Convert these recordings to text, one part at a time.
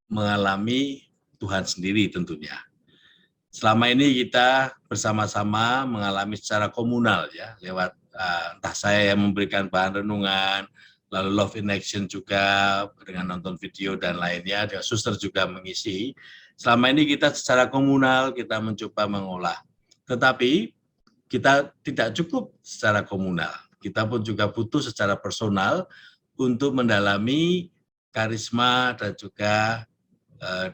mengalami Tuhan sendiri tentunya. Selama ini kita bersama-sama mengalami secara komunal ya, lewat entah saya yang memberikan bahan renungan, lalu Love in Action juga dengan nonton video dan lainnya, dengan suster juga mengisi. Selama ini kita secara komunal kita mencoba mengolah. Tetapi kita tidak cukup secara komunal. Kita pun juga butuh secara personal untuk mendalami karisma dan juga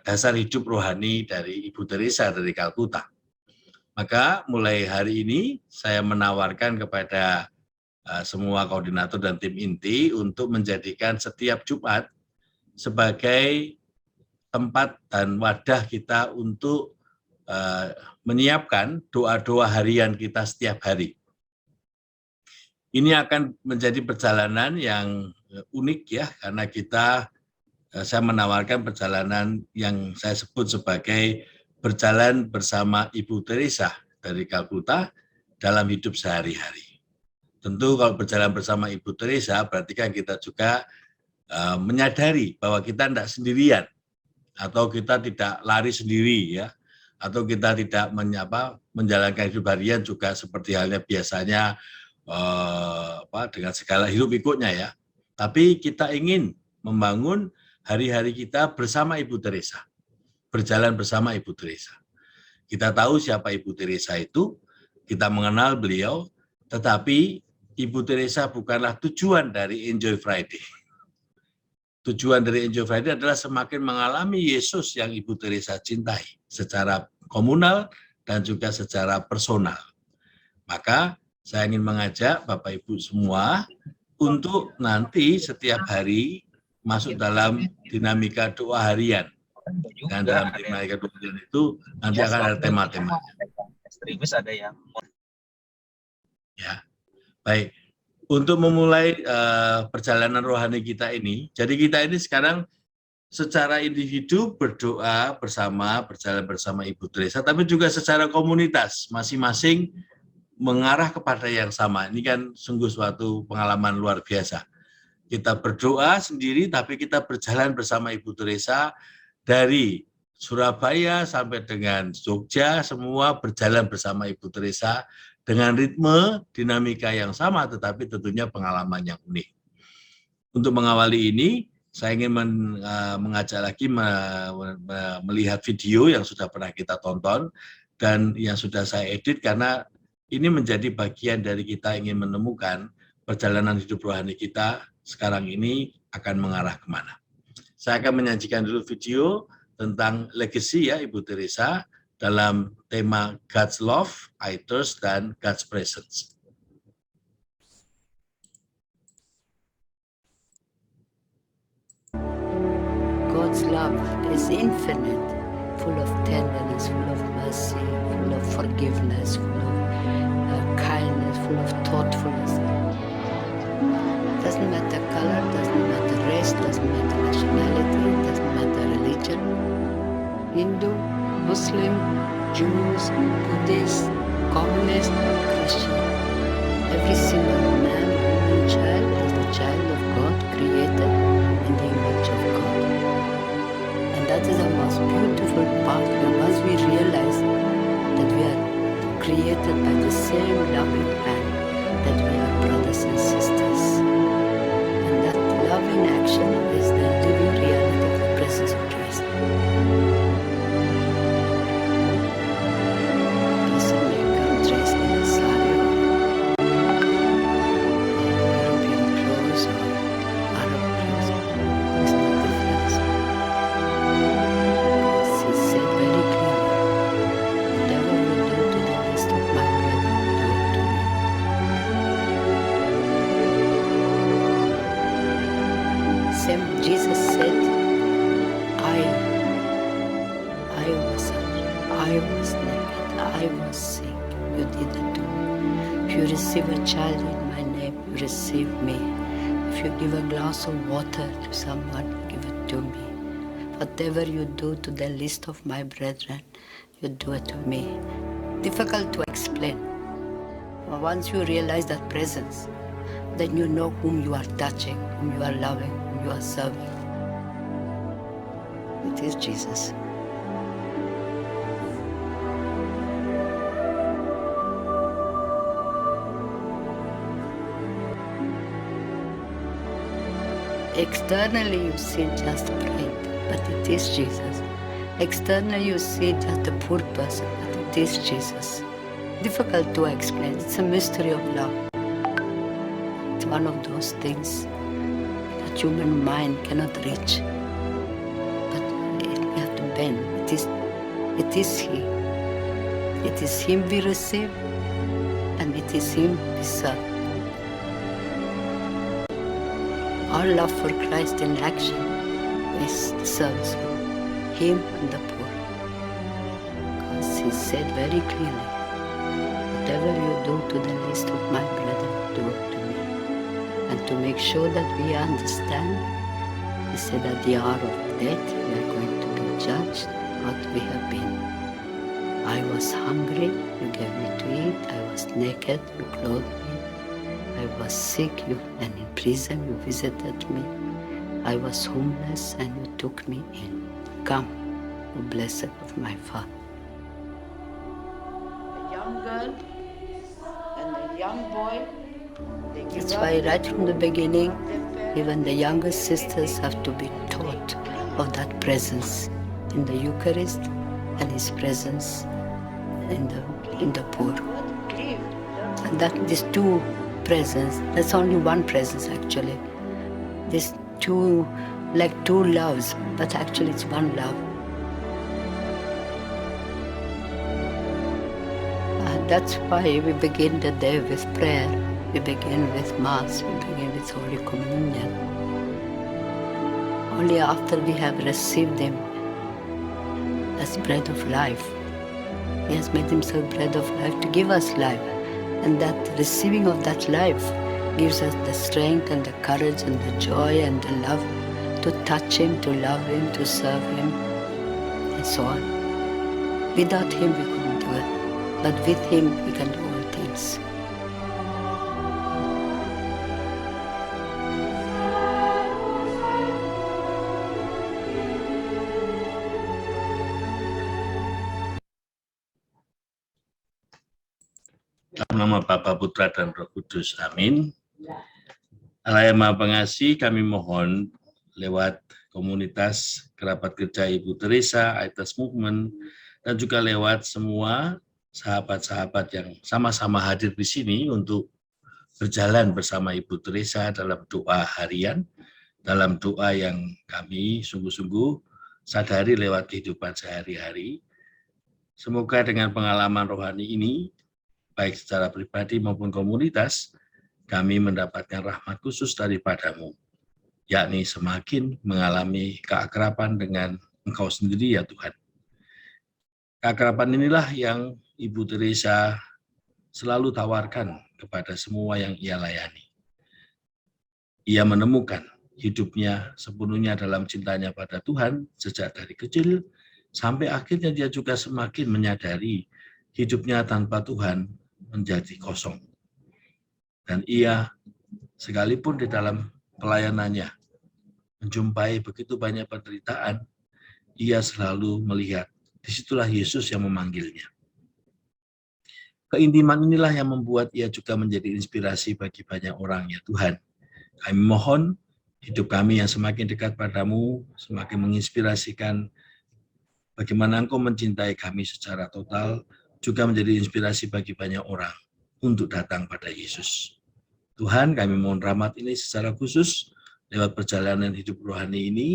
dasar hidup rohani dari Ibu Teresa dari Kalkuta. Maka mulai hari ini saya menawarkan kepada semua koordinator dan tim inti untuk menjadikan setiap Jumat sebagai tempat dan wadah kita untuk menyiapkan doa-doa harian kita setiap hari. Ini akan menjadi perjalanan yang unik ya, karena saya menawarkan perjalanan yang saya sebut sebagai berjalan bersama Ibu Teresa dari Kalkuta dalam hidup sehari-hari. Tentu kalau berjalan bersama Ibu Teresa berarti kan kita juga menyadari bahwa kita tidak sendirian, atau kita tidak lari sendiri ya, atau kita tidak menjalankan hidup harian juga seperti halnya biasanya dengan segala hirup pikuknya ya. Tapi kita ingin membangun hari-hari kita bersama Ibu Teresa, berjalan bersama Ibu Teresa. Kita tahu siapa Ibu Teresa itu, kita mengenal beliau, tetapi Ibu Teresa bukanlah tujuan dari Enjoy Friday. Tujuan dari Enjoy Friday adalah semakin mengalami Yesus yang Ibu Teresa cintai secara komunal dan juga secara personal. Maka saya ingin mengajak Bapak Ibu semua untuk nanti setiap hari masuk dalam dinamika doa harian. Dan dalam dinamika doa harian itu nanti akan ada tema-tema. Ada yang ya. Baik. Untuk memulai perjalanan rohani kita ini, jadi kita ini sekarang secara individu berdoa bersama, berjalan bersama Ibu Teresa, tapi juga secara komunitas, masing-masing mengarah kepada yang sama. Ini kan sungguh suatu pengalaman luar biasa. Kita berdoa sendiri, tapi kita berjalan bersama Ibu Teresa dari Surabaya sampai dengan Jogja, semua berjalan bersama Ibu Teresa dengan ritme, dinamika yang sama, tetapi tentunya pengalaman yang unik. Untuk mengawali ini, saya ingin mengajak lagi melihat video yang sudah pernah kita tonton dan yang sudah saya edit, karena ini menjadi bagian dari kita ingin menemukan perjalanan hidup rohani kita sekarang ini akan mengarah kemana. Saya akan menyajikan dulu video tentang legacy ya Ibu Teresa dalam tema God's Love, I Thirst, dan God's Presence. God's love is infinite, full of tenderness, full of mercy, full of forgiveness, full of kindness, full of thoughtfulness. Doesn't matter color, doesn't matter race, doesn't matter nationality, doesn't matter religion. Hindu, Muslim, Jews, Buddhist, Communist, Christian. Every single man, woman, child is the child of God, created in the image of God. And that is the most beautiful part. Once we realize that we are created by the same loving hand, that we are brothers and sisters. And that love in action is the living reality of the presence of Christ. Jesus said, I was naked, I was sick, you didn't do it. If you receive a child in my name, you receive me. If you give a glass of water to someone, give it to me. Whatever you do to the least of my brethren, you do it to me. Difficult to explain. Once you realize that presence, then you know whom you are touching, whom you are loving, whom you are serving. It is Jesus. Externally you see just a pride, but it is Jesus. Externally you see just a poor person, but it is Jesus. Difficult to explain. It's a mystery of love. It's one of those things that human mind cannot reach. But we have to bend. It is He. It is Him we receive, and it is Him we serve. Our love for Christ in action is the service of Him and the poor. Because He said very clearly, whatever you do to the least of my brethren, do it to me. And to make sure that we understand, He said at the hour of death, we are going to be judged what we have been. I was hungry, you gave me to eat. I was naked, you clothed me. I was sick, and in prison you visited me. I was homeless, and you took me in. Come, O blessed of my Father. A young girl and a young boy. That's why right from the beginning, even the youngest sisters have to be taught of that presence in the Eucharist and His presence in the poor. And that these two presence, that's only one presence actually. These two, like two loves, but actually it's one love. And that's why we begin the day with prayer, we begin with Mass, we begin with Holy Communion. Only after we have received Him as bread of life. He has made Himself bread of life to give us life. And that receiving of that life gives us the strength and the courage and the joy and the love to touch Him, to love Him, to serve Him, and so on. Without Him we couldn't do it, but with Him we can do all things. Dalam nama Bapa, Putra, dan Roh Kudus. Amin. Allah yang Maha Pengasih, kami mohon lewat komunitas kerabat kerja Ibu Teresa, Aetas Movement, dan juga lewat semua sahabat-sahabat yang sama-sama hadir di sini untuk berjalan bersama Ibu Teresa dalam doa harian, dalam doa yang kami sungguh-sungguh sadari lewat kehidupan sehari-hari. Semoga dengan pengalaman rohani ini, baik secara pribadi maupun komunitas, kami mendapatkan rahmat khusus daripada-Mu, yakni semakin mengalami keakraban dengan Engkau sendiri ya Tuhan. Keakraban inilah yang Ibu Teresa selalu tawarkan kepada semua yang ia layani. Ia menemukan hidupnya sepenuhnya dalam cintanya pada Tuhan sejak dari kecil, sampai akhirnya dia juga semakin menyadari hidupnya tanpa Tuhan menjadi kosong. Dan ia sekalipun di dalam pelayanannya menjumpai begitu banyak penderitaan, ia selalu melihat disitulah Yesus yang memanggilnya. Keintiman inilah yang membuat ia juga menjadi inspirasi bagi banyak orang ya Tuhan. Kami mohon hidup kami yang semakin dekat padamu, semakin menginspirasikan bagaimana Engkau mencintai kami secara total, juga menjadi inspirasi bagi banyak orang untuk datang pada Yesus. Tuhan, kami mohon rahmat ini secara khusus lewat perjalanan hidup rohani ini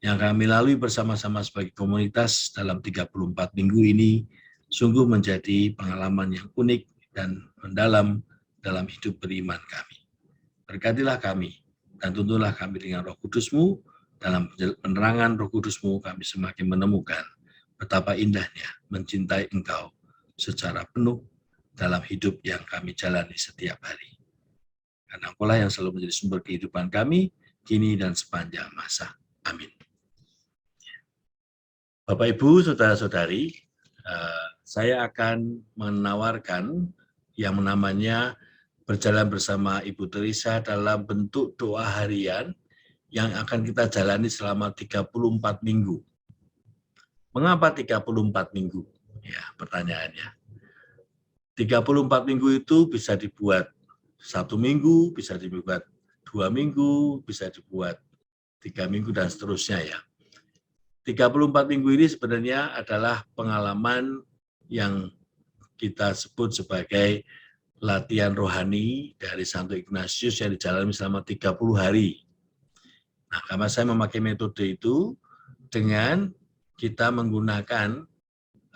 yang kami lalui bersama-sama sebagai komunitas dalam 34 minggu ini, sungguh menjadi pengalaman yang unik dan mendalam dalam hidup beriman kami. Berkatilah kami dan tuntunlah kami dengan Roh Kudus-Mu. Dalam penerangan Roh Kudus-Mu kami semakin menemukan betapa indahnya mencintai Engkau secara penuh dalam hidup yang kami jalani setiap hari. Karena Engkau-lah yang selalu menjadi sumber kehidupan kami, kini dan sepanjang masa. Amin. Bapak, Ibu, Saudara-saudari, saya akan menawarkan yang namanya berjalan bersama Ibu Teresa dalam bentuk doa harian yang akan kita jalani selama 34 minggu. Mengapa 34 minggu? Ya, pertanyaannya. 34 minggu itu bisa dibuat 1 minggu, bisa dibuat 2 minggu, bisa dibuat 3 minggu, dan seterusnya ya. 34 minggu ini sebenarnya adalah pengalaman yang kita sebut sebagai latihan rohani dari Santo Ignatius yang dijalani selama 30 hari. Nah, karena saya memakai metode itu dengan kita menggunakan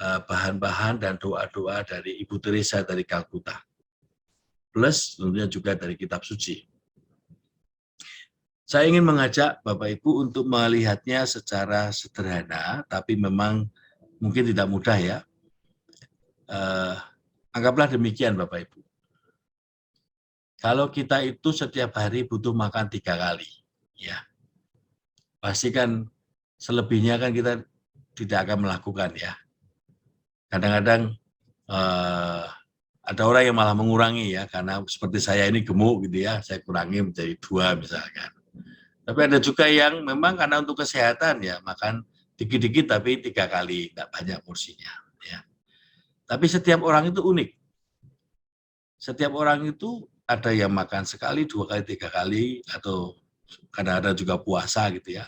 bahan-bahan dan doa-doa dari Ibu Teresa dari Kalkuta. Plus tentunya juga dari kitab suci. Saya ingin mengajak Bapak Ibu untuk melihatnya secara sederhana, tapi memang mungkin tidak mudah ya. Anggaplah demikian Bapak Ibu. Kalau kita itu setiap hari butuh makan 3 kali, ya pasti kan selebihnya kan kita tidak akan melakukan ya. Kadang-kadang ada orang yang malah mengurangi ya, karena seperti saya ini gemuk gitu ya, saya kurangi menjadi 2 misalkan. Tapi ada juga yang memang karena untuk kesehatan ya, makan dikit-dikit tapi 3 kali, tidak banyak porsinya. Ya. Tapi setiap orang itu unik. Setiap orang itu ada yang makan sekali, 2 kali, 3 kali, atau kadang-kadang juga puasa gitu ya.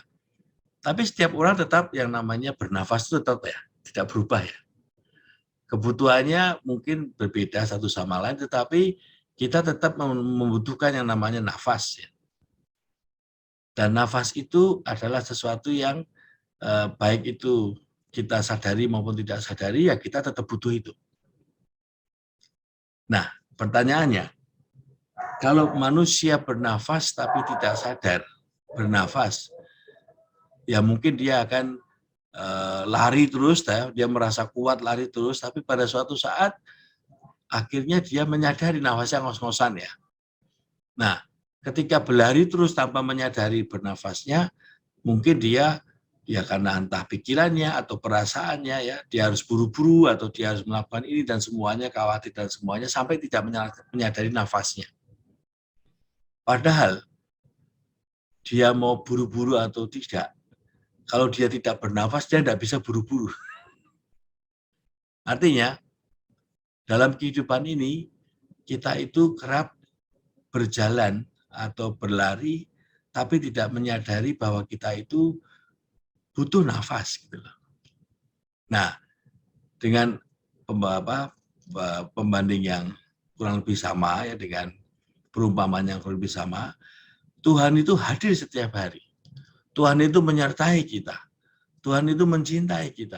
Tapi setiap orang tetap yang namanya bernafas itu tetap ya, tidak berubah ya. Kebutuhannya mungkin berbeda satu sama lain, tetapi kita tetap membutuhkan yang namanya nafas ya. Dan nafas itu adalah sesuatu yang baik itu kita sadari maupun tidak sadari, ya kita tetap butuh itu. Nah, pertanyaannya, kalau manusia bernafas tapi tidak sadar bernafas, ya mungkin dia akan lari terus, dia merasa kuat lari terus, tapi pada suatu saat akhirnya dia menyadari nafasnya ngos-ngosan ya. Nah, ketika berlari terus tanpa menyadari bernafasnya, mungkin dia ya karena entah pikirannya atau perasaannya ya, dia harus buru-buru atau dia harus melakukan ini dan semuanya, khawatir dan semuanya, sampai tidak menyadari nafasnya. Padahal dia mau buru-buru atau tidak, kalau dia tidak bernafas, dia tidak bisa buru-buru. Artinya, dalam kehidupan ini, kita itu kerap berjalan atau berlari, tapi tidak menyadari bahwa kita itu butuh nafas. Gitu loh. Nah, dengan pembanding yang kurang lebih sama, ya dengan perumpamaan yang kurang lebih sama, Tuhan itu hadir setiap hari. Tuhan itu menyertai kita. Tuhan itu mencintai kita.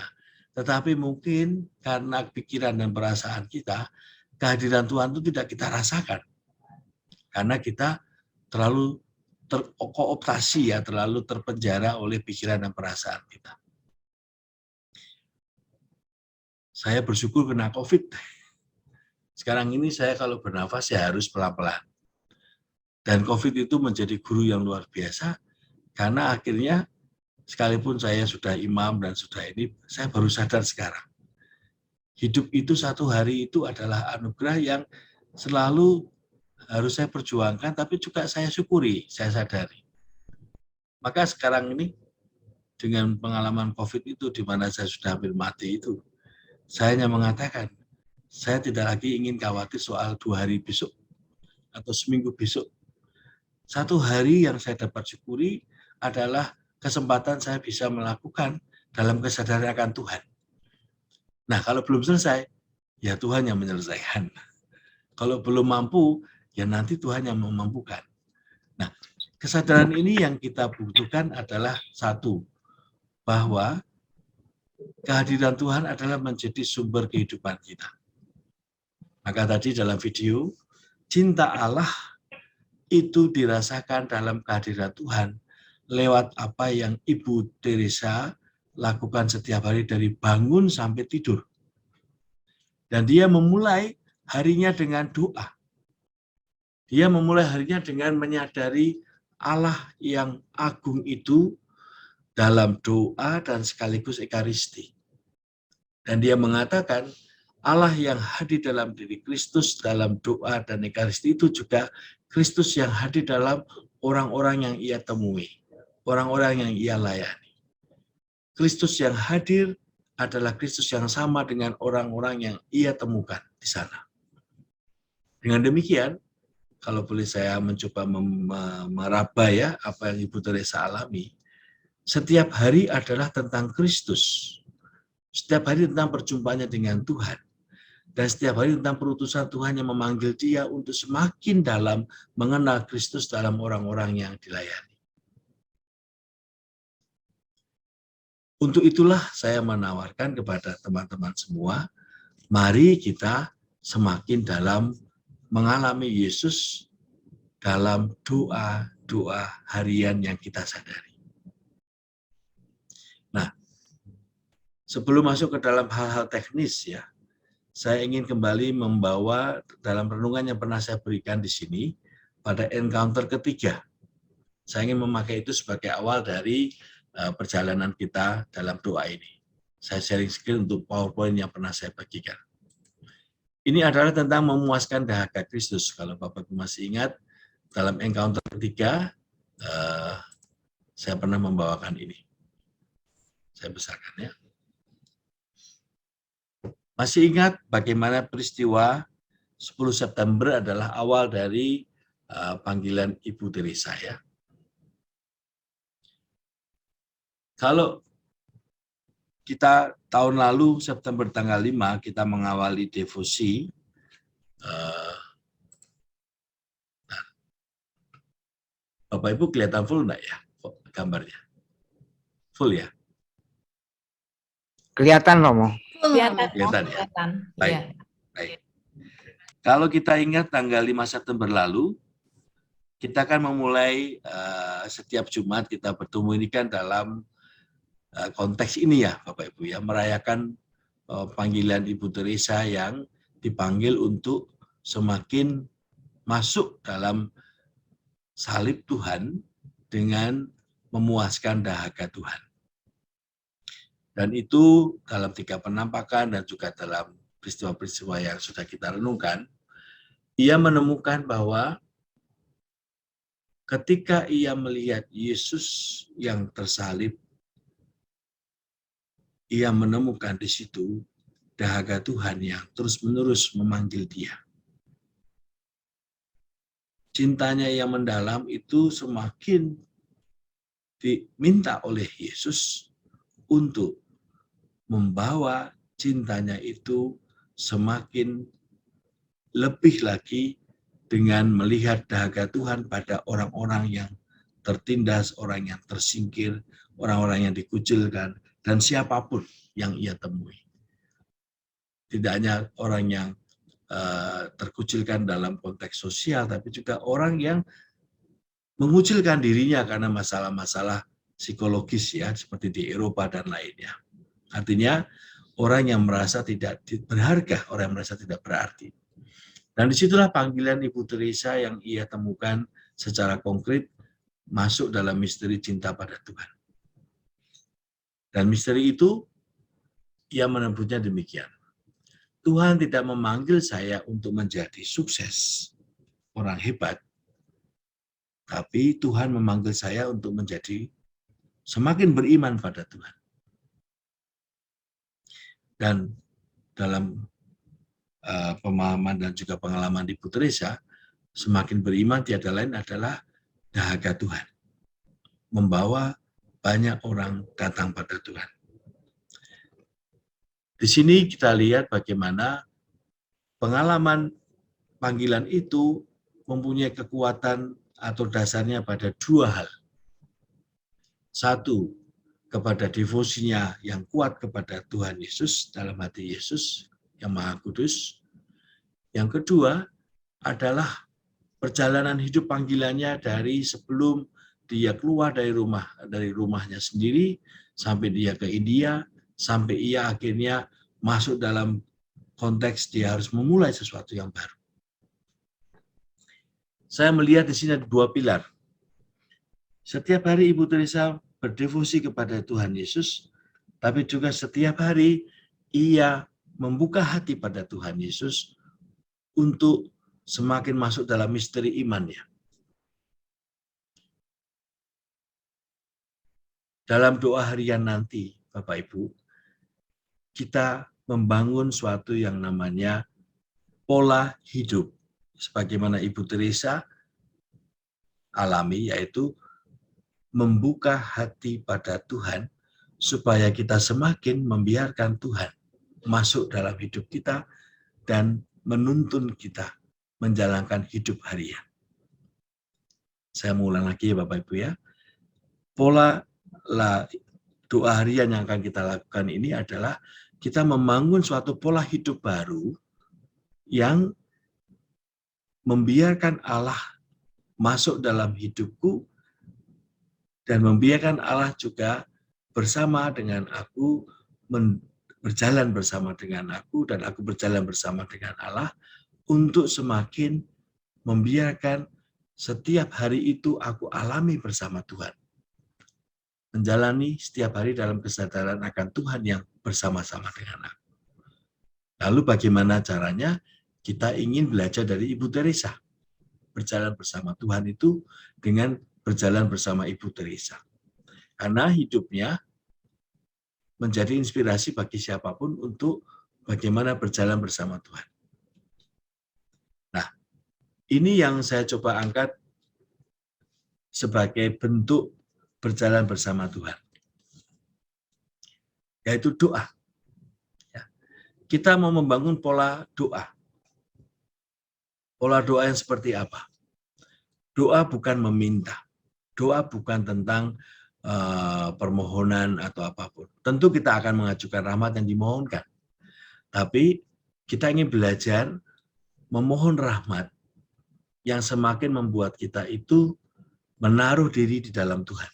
Tetapi mungkin karena pikiran dan perasaan kita, kehadiran Tuhan itu tidak kita rasakan. Karena kita terlalu terkooptasi ya, terlalu terpenjara oleh pikiran dan perasaan kita. Saya bersyukur kena COVID. Sekarang ini saya kalau bernafas ya harus pelan-pelan. Dan COVID itu menjadi guru yang luar biasa, karena akhirnya sekalipun saya sudah imam dan sudah ini, saya baru sadar sekarang. Hidup itu satu hari itu adalah anugerah yang selalu harus saya perjuangkan, tapi juga saya syukuri, saya sadari. Maka sekarang ini, dengan pengalaman COVID itu, di mana saya sudah hampir mati itu, saya hanya mengatakan, saya tidak lagi ingin khawatir soal 2 hari besok, atau seminggu besok. Satu hari yang saya dapat syukuri adalah kesempatan saya bisa melakukan dalam kesadaran akan Tuhan. Nah, kalau belum selesai, ya Tuhan yang menyelesaikan. Kalau belum mampu, ya nanti Tuhan yang memampukan. Nah, kesadaran ini yang kita butuhkan adalah satu, bahwa kehadiran Tuhan adalah menjadi sumber kehidupan kita. Maka tadi dalam video, cinta Allah itu dirasakan dalam kehadiran Tuhan lewat apa yang Ibu Teresa lakukan setiap hari dari bangun sampai tidur. Dan dia memulai harinya dengan doa. Dia memulai harinya dengan menyadari Allah yang agung itu dalam doa dan sekaligus Ekaristi. Dan dia mengatakan Allah yang hadir dalam diri Kristus dalam doa dan Ekaristi itu juga Kristus yang hadir dalam orang-orang yang ia temui, orang-orang yang ia layani. Kristus yang hadir adalah Kristus yang sama dengan orang-orang yang ia temukan di sana. Dengan demikian, kalau boleh saya mencoba meraba ya apa yang Ibu Teresa alami, setiap hari adalah tentang Kristus. Setiap hari tentang perjumpaannya dengan Tuhan. Dan setiap hari tentang perutusan Tuhan yang memanggil dia untuk semakin dalam mengenal Kristus dalam orang-orang yang dilayani. Untuk itulah saya menawarkan kepada teman-teman semua, mari kita semakin dalam mengalami Yesus dalam doa-doa harian yang kita sadari. Nah, sebelum masuk ke dalam hal-hal teknis ya, saya ingin kembali membawa dalam renungan yang pernah saya berikan di sini pada encounter ketiga. Saya ingin memakai itu sebagai awal dari perjalanan kita dalam doa ini. Saya sharing screen untuk PowerPoint yang pernah saya bagikan. Ini adalah tentang memuaskan dahaga Kristus. Kalau Bapak masih ingat, dalam encounter ketiga, saya pernah membawakan ini. Saya besarkan ya. Masih ingat bagaimana peristiwa 10 September adalah awal dari panggilan Ibu Teresa ya. Kalau kita tahun lalu September tanggal 5 kita mengawali devosi, Bapak Ibu kelihatan full enggak ya gambarnya? Full ya? Kelihatan Romo. Kelihatan ya? Baik. Baik. Kalau kita ingat tanggal 5 September lalu, kita akan memulai setiap Jumat kita bertemu ini kan dalam konteks ini ya Bapak Ibu ya, merayakan panggilan Ibu Teresa yang dipanggil untuk semakin masuk dalam salib Tuhan dengan memuaskan dahaga Tuhan. Dan itu dalam 3 penampakan dan juga dalam peristiwa-peristiwa yang sudah kita renungkan, ia menemukan bahwa ketika ia melihat Yesus yang tersalib, ia menemukan di situ dahaga Tuhan yang terus-menerus memanggil dia. Cintanya yang mendalam itu semakin diminta oleh Yesus untuk membawa cintanya itu semakin lebih lagi dengan melihat dahaga Tuhan pada orang-orang yang tertindas, orang yang tersingkir, orang-orang yang dikucilkan, dan siapapun yang ia temui. Tidak hanya orang yang terkucilkan dalam konteks sosial, tapi juga orang yang mengucilkan dirinya karena masalah-masalah psikologis ya, seperti di Eropa dan lainnya. Artinya orang yang merasa tidak berharga, orang yang merasa tidak berarti. Dan disitulah panggilan Ibu Teresa yang ia temukan secara konkret masuk dalam misteri cinta pada Tuhan. Dan misteri itu ia menyebutnya demikian. Tuhan tidak memanggil saya untuk menjadi sukses, orang hebat, tapi Tuhan memanggil saya untuk menjadi semakin beriman pada Tuhan. Dan dalam pemahaman dan juga pengalaman Ibu Teresa, semakin beriman tiada lain adalah dahaga Tuhan. Membawa banyak orang datang pada Tuhan. Di sini kita lihat bagaimana pengalaman panggilan itu mempunyai kekuatan atau dasarnya pada 2 hal. 1, kepada devosinya yang kuat kepada Tuhan Yesus dalam hati Yesus yang Maha Kudus. Yang kedua adalah perjalanan hidup panggilannya dari sebelum dia keluar dari rumahnya sendiri sampai dia ke India, sampai ia akhirnya masuk dalam konteks dia harus memulai sesuatu yang baru. Saya melihat di sini ada 2 pilar. Setiap hari Ibu Teresa berdevosi kepada Tuhan Yesus, tapi juga setiap hari ia membuka hati pada Tuhan Yesus untuk semakin masuk dalam misteri imannya. Dalam doa harian nanti, Bapak Ibu, kita membangun suatu yang namanya pola hidup. Sebagaimana Ibu Teresa alami, yaitu membuka hati pada Tuhan supaya kita semakin membiarkan Tuhan masuk dalam hidup kita dan menuntun kita menjalankan hidup harian. Saya mengulang lagi ya Bapak Ibu ya. Pola doa harian yang akan kita lakukan ini adalah kita membangun suatu pola hidup baru yang membiarkan Allah masuk dalam hidupku dan membiarkan Allah juga bersama dengan aku, berjalan bersama dengan aku, dan aku berjalan bersama dengan Allah untuk semakin membiarkan setiap hari itu aku alami bersama Tuhan. Menjalani setiap hari dalam kesadaran akan Tuhan yang bersama-sama dengan aku. Lalu bagaimana caranya? Kita ingin belajar dari Ibu Teresa. Berjalan bersama Tuhan itu dengan berjalan bersama Ibu Teresa. Karena hidupnya menjadi inspirasi bagi siapapun untuk bagaimana berjalan bersama Tuhan. Nah, ini yang saya coba angkat sebagai bentuk berjalan bersama Tuhan, yaitu doa. Kita mau membangun pola doa. Pola doa yang seperti apa? Doa bukan meminta. Doa bukan tentang permohonan atau apapun. Tentu kita akan mengajukan rahmat yang dimohonkan. Tapi kita ingin belajar memohon rahmat yang semakin membuat kita itu menaruh diri di dalam Tuhan.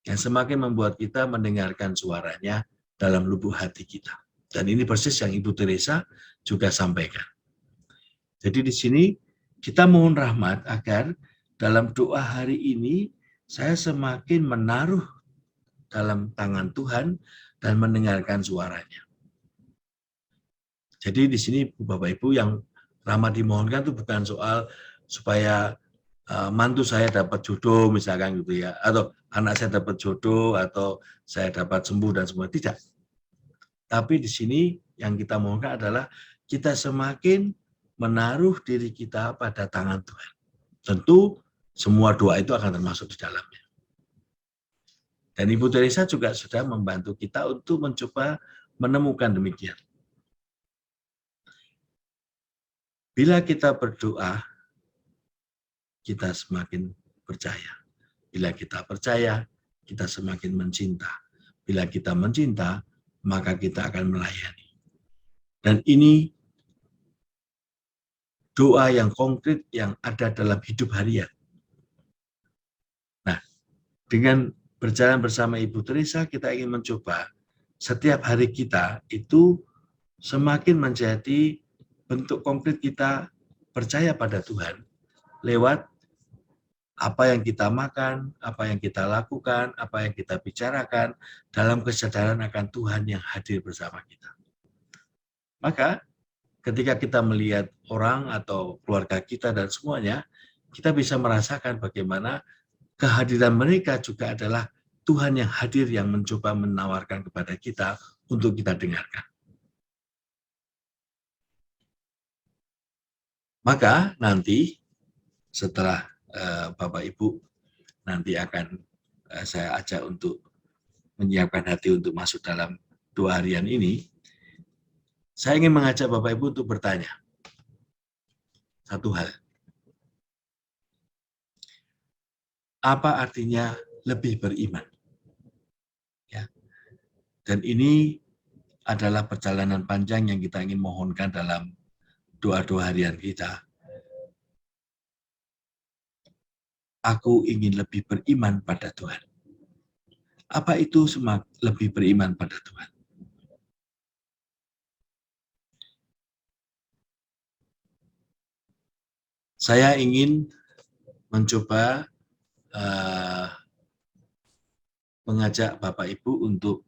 Yang semakin membuat kita mendengarkan suaranya dalam lubuk hati kita. Dan ini persis yang Ibu Teresa juga sampaikan. Jadi di sini kita mohon rahmat agar dalam doa hari ini saya semakin menaruh dalam tangan Tuhan dan mendengarkan suaranya. Jadi di sini Bapak Ibu yang rahmat dimohonkan itu bukan soal supaya mantu saya dapat jodoh misalkan gitu ya, atau anak saya dapat jodoh, atau saya dapat sembuh dan semua, tidak. Tapi di sini yang kita mohonkan adalah kita semakin menaruh diri kita pada tangan Tuhan. Tentu semua doa itu akan termasuk di dalamnya. Dan Ibu Teresa juga sudah membantu kita untuk mencoba menemukan demikian. Bila kita berdoa, kita semakin percaya. Bila kita percaya, kita semakin mencinta. Bila kita mencinta, maka kita akan melayani. Dan ini doa yang konkret yang ada dalam hidup harian. Nah, dengan berjalan bersama Ibu Teresa, kita ingin mencoba setiap hari kita itu semakin menjadi bentuk konkret kita percaya pada Tuhan lewat apa yang kita makan, apa yang kita lakukan, apa yang kita bicarakan dalam kesadaran akan Tuhan yang hadir bersama kita. Maka ketika kita melihat orang atau keluarga kita dan semuanya, kita bisa merasakan bagaimana kehadiran mereka juga adalah Tuhan yang hadir yang mencoba menawarkan kepada kita untuk kita dengarkan. Maka nanti setelah Bapak Ibu nanti akan saya ajak untuk menyiapkan hati untuk masuk dalam doa harian ini, saya ingin mengajak Bapak Ibu untuk bertanya satu hal. Apa artinya lebih beriman? Ya. Dan ini adalah perjalanan panjang yang kita ingin mohonkan dalam doa-doa harian kita. Aku ingin lebih beriman pada Tuhan. Apa itu lebih beriman pada Tuhan? Saya ingin mencoba mengajak Bapak Ibu untuk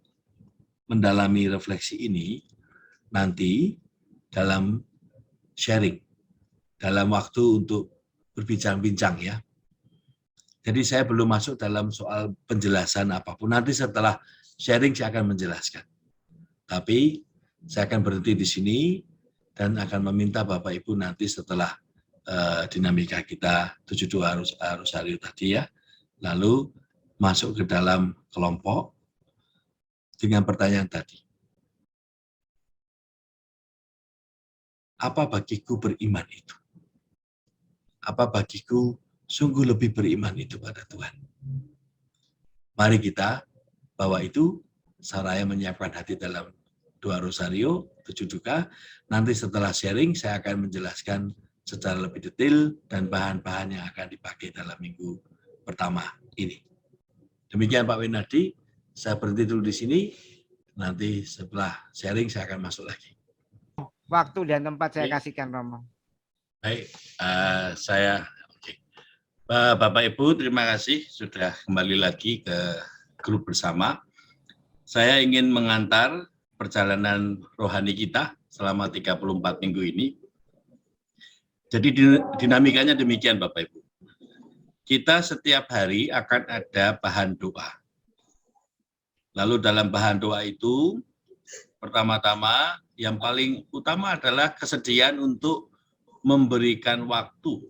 mendalami refleksi ini nanti dalam sharing, dalam waktu untuk berbincang-bincang ya. Jadi saya belum masuk dalam soal penjelasan apapun. Nanti setelah sharing saya akan menjelaskan. Tapi saya akan berhenti di sini dan akan meminta Bapak Ibu nanti setelah dinamika kita 72 Rosario tadi ya, lalu masuk ke dalam kelompok dengan pertanyaan tadi. Apa bagiku beriman itu? Apa bagiku sungguh lebih beriman itu pada Tuhan? Mari kita bawa itu, Saraya menyiapkan hati dalam 2 Rosario, 7 duka. Nanti setelah sharing, saya akan menjelaskan secara lebih detail dan bahan-bahan yang akan dipakai dalam minggu pertama ini. Demikian Pak Winardi, saya berhenti dulu di sini. Nanti setelah sharing, saya akan masuk lagi. Waktu dan tempat saya kasihkan, Romo. Baik, oke. Bapak Ibu, terima kasih sudah kembali lagi ke grup bersama. Saya ingin mengantar perjalanan rohani kita selama 34 minggu ini. Jadi dinamikanya demikian Bapak Ibu. Kita setiap hari akan ada bahan doa. Lalu dalam bahan doa itu, pertama-tama yang paling utama adalah kesediaan untuk memberikan waktu.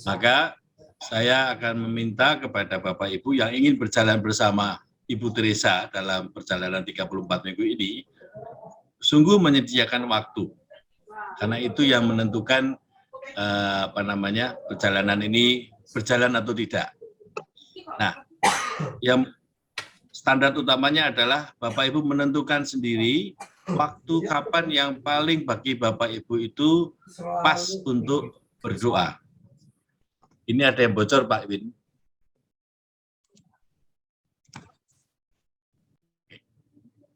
Maka saya akan meminta kepada Bapak Ibu yang ingin berjalan bersama Ibu Teresa dalam perjalanan 34 minggu ini, sungguh menyediakan waktu. Karena itu yang menentukan perjalanan ini berjalan atau tidak. Nah, yang standar utamanya adalah Bapak Ibu menentukan sendiri waktu kapan yang paling bagi Bapak Ibu itu pas untuk berdoa. Ini ada yang bocor Pak Win.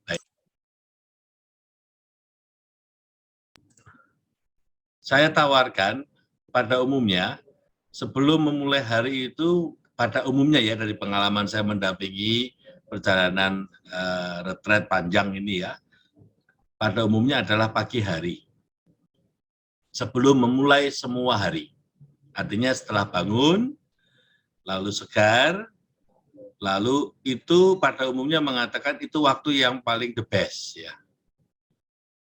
Baik. Saya tawarkan pada umumnya sebelum memulai hari itu, pada umumnya ya dari pengalaman saya mendampingi perjalanan retret panjang ini ya, pada umumnya adalah pagi hari sebelum memulai semua hari. Artinya setelah bangun, lalu segar, lalu itu pada umumnya mengatakan itu waktu yang paling the best ya.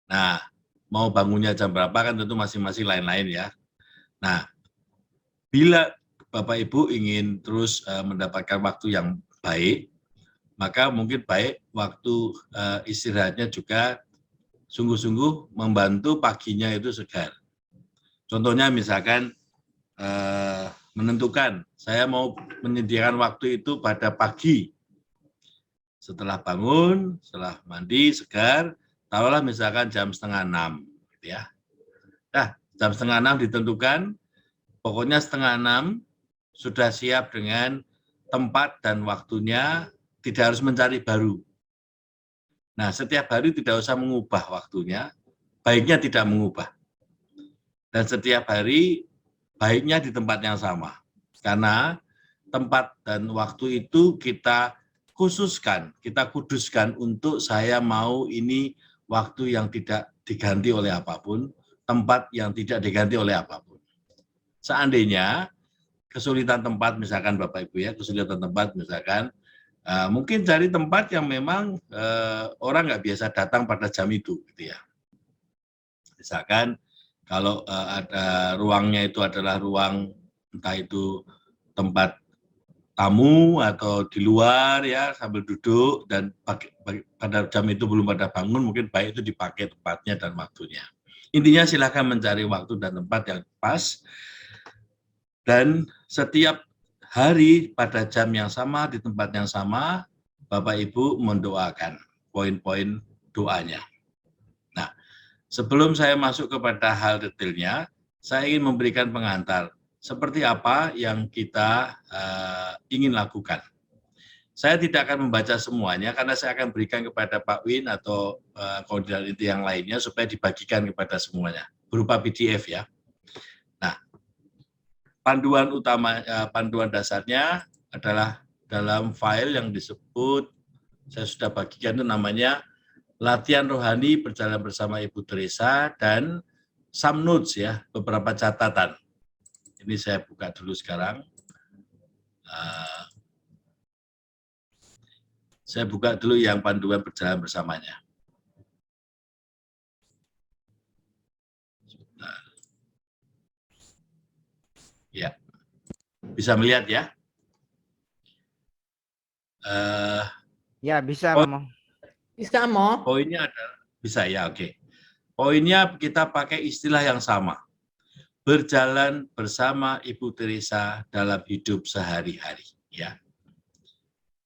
Nah, mau bangunnya jam berapa kan tentu masing-masing lain-lain ya. Nah, bila Bapak Ibu ingin terus mendapatkan waktu yang baik, maka mungkin baik waktu istirahatnya juga sungguh-sungguh membantu paginya itu segar. Contohnya misalkan menentukan saya mau menyediakan waktu itu pada pagi. Setelah bangun, setelah mandi, segar, taruhlah misalkan jam 5:30 gitu ya. Nah, jam 5:30 ditentukan, pokoknya 5:30 sudah siap dengan tempat dan waktunya, tidak harus mencari baru. Nah, setiap hari tidak usah mengubah waktunya, baiknya tidak mengubah. Dan setiap hari baiknya di tempat yang sama. Karena tempat dan waktu itu kita khususkan, kita kuduskan untuk saya mau ini waktu yang tidak diganti oleh apapun, tempat yang tidak diganti oleh apapun. Seandainya kesulitan tempat, misalkan Bapak Ibu ya, kesulitan tempat misalkan, mungkin cari tempat yang memang orang nggak biasa datang pada jam itu, gitu ya. Misalkan kalau ada ruangnya itu adalah ruang entah itu tempat tamu atau di luar ya sambil duduk dan pada jam itu belum pada bangun, mungkin baik itu dipakai tempatnya dan waktunya. Intinya silakan mencari waktu dan tempat yang pas dan setiap hari pada jam yang sama, di tempat yang sama, Bapak Ibu mendoakan poin-poin doanya. Nah, sebelum saya masuk kepada hal detailnya, saya ingin memberikan pengantar. Seperti apa yang kita ingin lakukan. Saya tidak akan membaca semuanya, karena saya akan berikan kepada Pak Win atau koordinator inti yang lainnya, supaya dibagikan kepada semuanya, berupa PDF ya. Nah, panduan dasarnya adalah dalam file yang disebut, saya sudah bagikan itu namanya Latihan Rohani Berjalan Bersama Ibu Teresa dan some notes ya, beberapa catatan. Ini saya buka dulu sekarang. Saya buka dulu yang panduan perjalanan bersamanya. Ya, bisa melihat ya? Ya, bisa, Oh. Romo. Bisa, Mo? Poinnya adalah, bisa ya, oke. Poinnya kita pakai istilah yang sama. Berjalan bersama Ibu Teresa dalam hidup sehari-hari. Ya.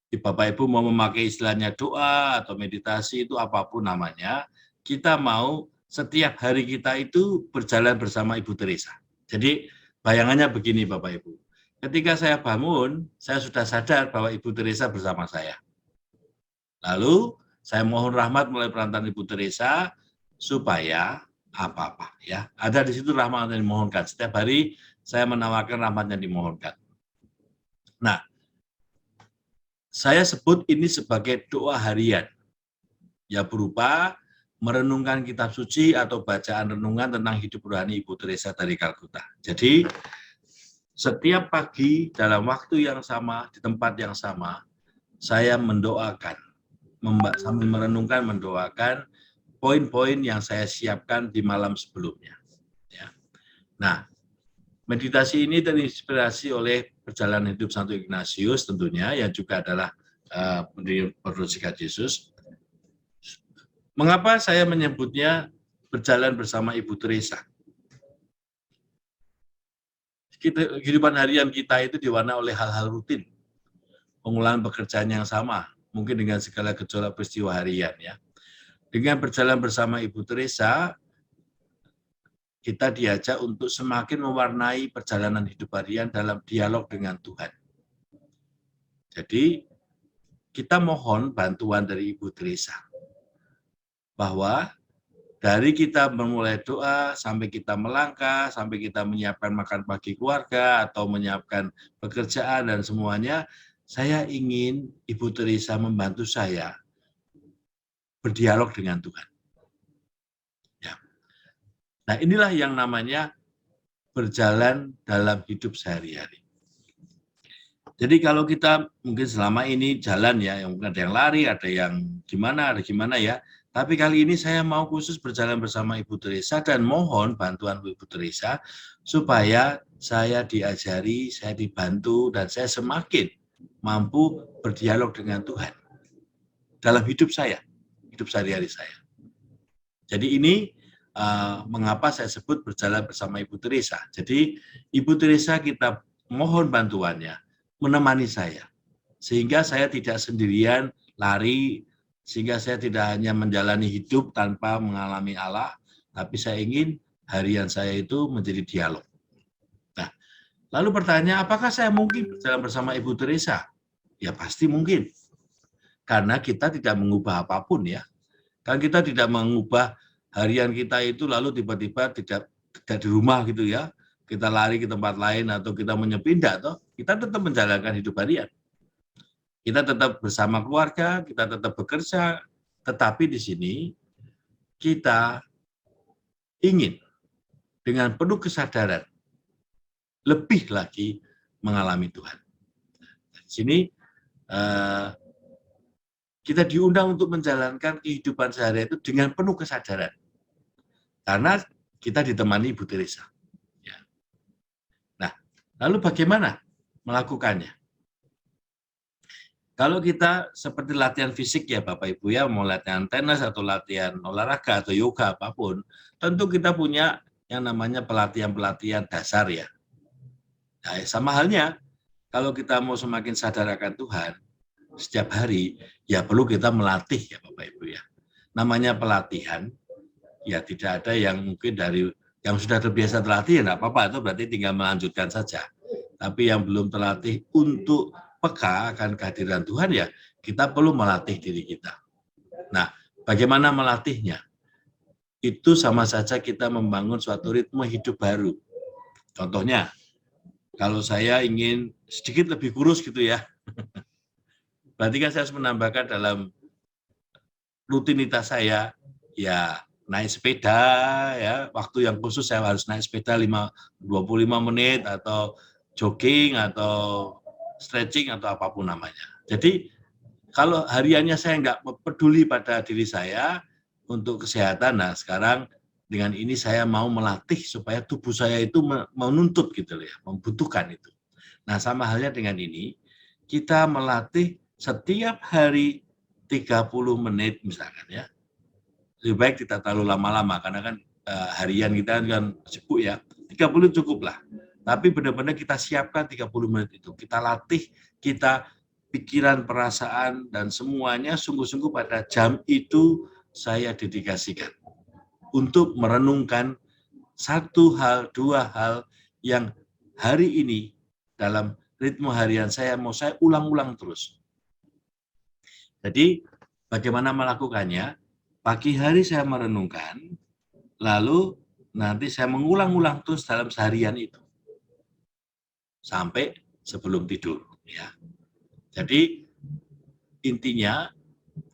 Di Bapak Ibu mau memakai istilahnya doa atau meditasi itu apapun namanya, kita mau setiap hari kita itu berjalan bersama Ibu Teresa. Jadi bayangannya begini Bapak Ibu, ketika saya bangun, saya sudah sadar bahwa Ibu Teresa bersama saya. Lalu saya mohon rahmat melalui perantaraan Ibu Teresa supaya apa-apa ya. Ada di situ rahmat yang dimohonkan. Setiap hari saya menawarkan rahmat yang dimohonkan. Nah, saya sebut ini sebagai doa harian. Ya berupa merenungkan kitab suci atau bacaan renungan tentang hidup rohani Ibu Teresa dari Kalkuta. Jadi setiap pagi dalam waktu yang sama, di tempat yang sama, saya mendoakan, sambil merenungkan, mendoakan poin-poin yang saya siapkan di malam sebelumnya. Ya. Nah, meditasi ini terinspirasi oleh perjalanan hidup Santo Ignatius tentunya, yang juga adalah pendiri Ordo Yesus. Mengapa saya menyebutnya berjalan bersama Ibu Teresa? Kehidupan harian kita itu diwarnai oleh hal-hal rutin, pengulangan pekerjaan yang sama, mungkin dengan segala gejolak peristiwa harian ya. Dengan berjalan bersama Ibu Teresa, kita diajak untuk semakin mewarnai perjalanan hidup harian dalam dialog dengan Tuhan. Jadi, kita mohon bantuan dari Ibu Teresa, bahwa dari kita memulai doa, sampai kita melangkah, sampai kita menyiapkan makan pagi keluarga, atau menyiapkan pekerjaan dan semuanya, saya ingin Ibu Teresa membantu saya berdialog dengan Tuhan. Ya. Nah, inilah yang namanya berjalan dalam hidup sehari-hari. Jadi kalau kita mungkin selama ini jalan ya, ada yang lari, ada yang gimana ya. Tapi kali ini saya mau khusus berjalan bersama Ibu Teresa dan mohon bantuan Ibu Teresa supaya saya diajari, saya dibantu, dan saya semakin mampu berdialog dengan Tuhan dalam hidup saya, hidup sehari-hari saya. Jadi ini mengapa saya sebut berjalan bersama Ibu Teresa. Jadi Ibu Teresa kita mohon bantuannya, menemani saya, sehingga saya tidak sendirian lari, sehingga saya tidak hanya menjalani hidup tanpa mengalami Allah, tapi saya ingin harian saya itu menjadi dialog. Nah, lalu pertanyaan, apakah saya mungkin berjalan bersama Ibu Teresa? Ya pasti mungkin, karena kita tidak mengubah apapun ya. Kan kita tidak mengubah harian kita itu lalu tiba-tiba tidak di rumah gitu ya. Kita lari ke tempat lain atau kita menyepindah, toh kita tetap menjalankan hidup harian. Kita tetap bersama keluarga, kita tetap bekerja, tetapi di sini kita ingin dengan penuh kesadaran lebih lagi mengalami Tuhan. Di sini kita diundang untuk menjalankan kehidupan sehari itu dengan penuh kesadaran, karena kita ditemani Ibu Teresa. Ya. Nah, lalu bagaimana melakukannya? Kalau kita seperti latihan fisik ya Bapak Ibu ya, mau latihan tenis atau latihan olahraga atau yoga apapun, tentu kita punya yang namanya pelatihan-pelatihan dasar ya. Nah, sama halnya kalau kita mau semakin sadar akan Tuhan setiap hari, ya perlu kita melatih ya Bapak Ibu ya. Namanya pelatihan, ya tidak ada yang mungkin dari yang sudah terbiasa terlatih ya enggak apa-apa, itu berarti tinggal melanjutkan saja. Tapi yang belum terlatih untuk peka akan kehadiran Tuhan ya kita perlu melatih diri kita. Nah, bagaimana melatihnya? Itu sama saja kita membangun suatu ritme hidup baru. Contohnya, kalau saya ingin sedikit lebih kurus gitu ya, berarti kan saya harus menambahkan dalam rutinitas saya, ya naik sepeda, ya waktu yang khusus saya harus naik sepeda 25 menit atau jogging atau stretching atau apapun namanya. Jadi Kalau hariannya saya nggak peduli pada diri saya untuk kesehatan, nah sekarang dengan ini saya mau melatih supaya tubuh saya itu menuntut gitu ya, membutuhkan itu. Nah, sama halnya dengan ini, kita melatih setiap hari 30 menit misalkan ya. Lebih baik tidak terlalu lama-lama karena kan harian kita kan sibuk ya. 30 cukup lah. Tapi benar-benar kita siapkan 30 menit itu. Kita latih, kita pikiran, perasaan, dan semuanya sungguh-sungguh pada jam itu saya dedikasikan untuk merenungkan satu hal, dua hal yang hari ini dalam ritme harian saya mau saya ulang-ulang terus. Jadi bagaimana melakukannya? Pagi hari saya merenungkan, lalu nanti saya mengulang-ulang terus dalam seharian itu sampai sebelum tidur. Ya. Jadi intinya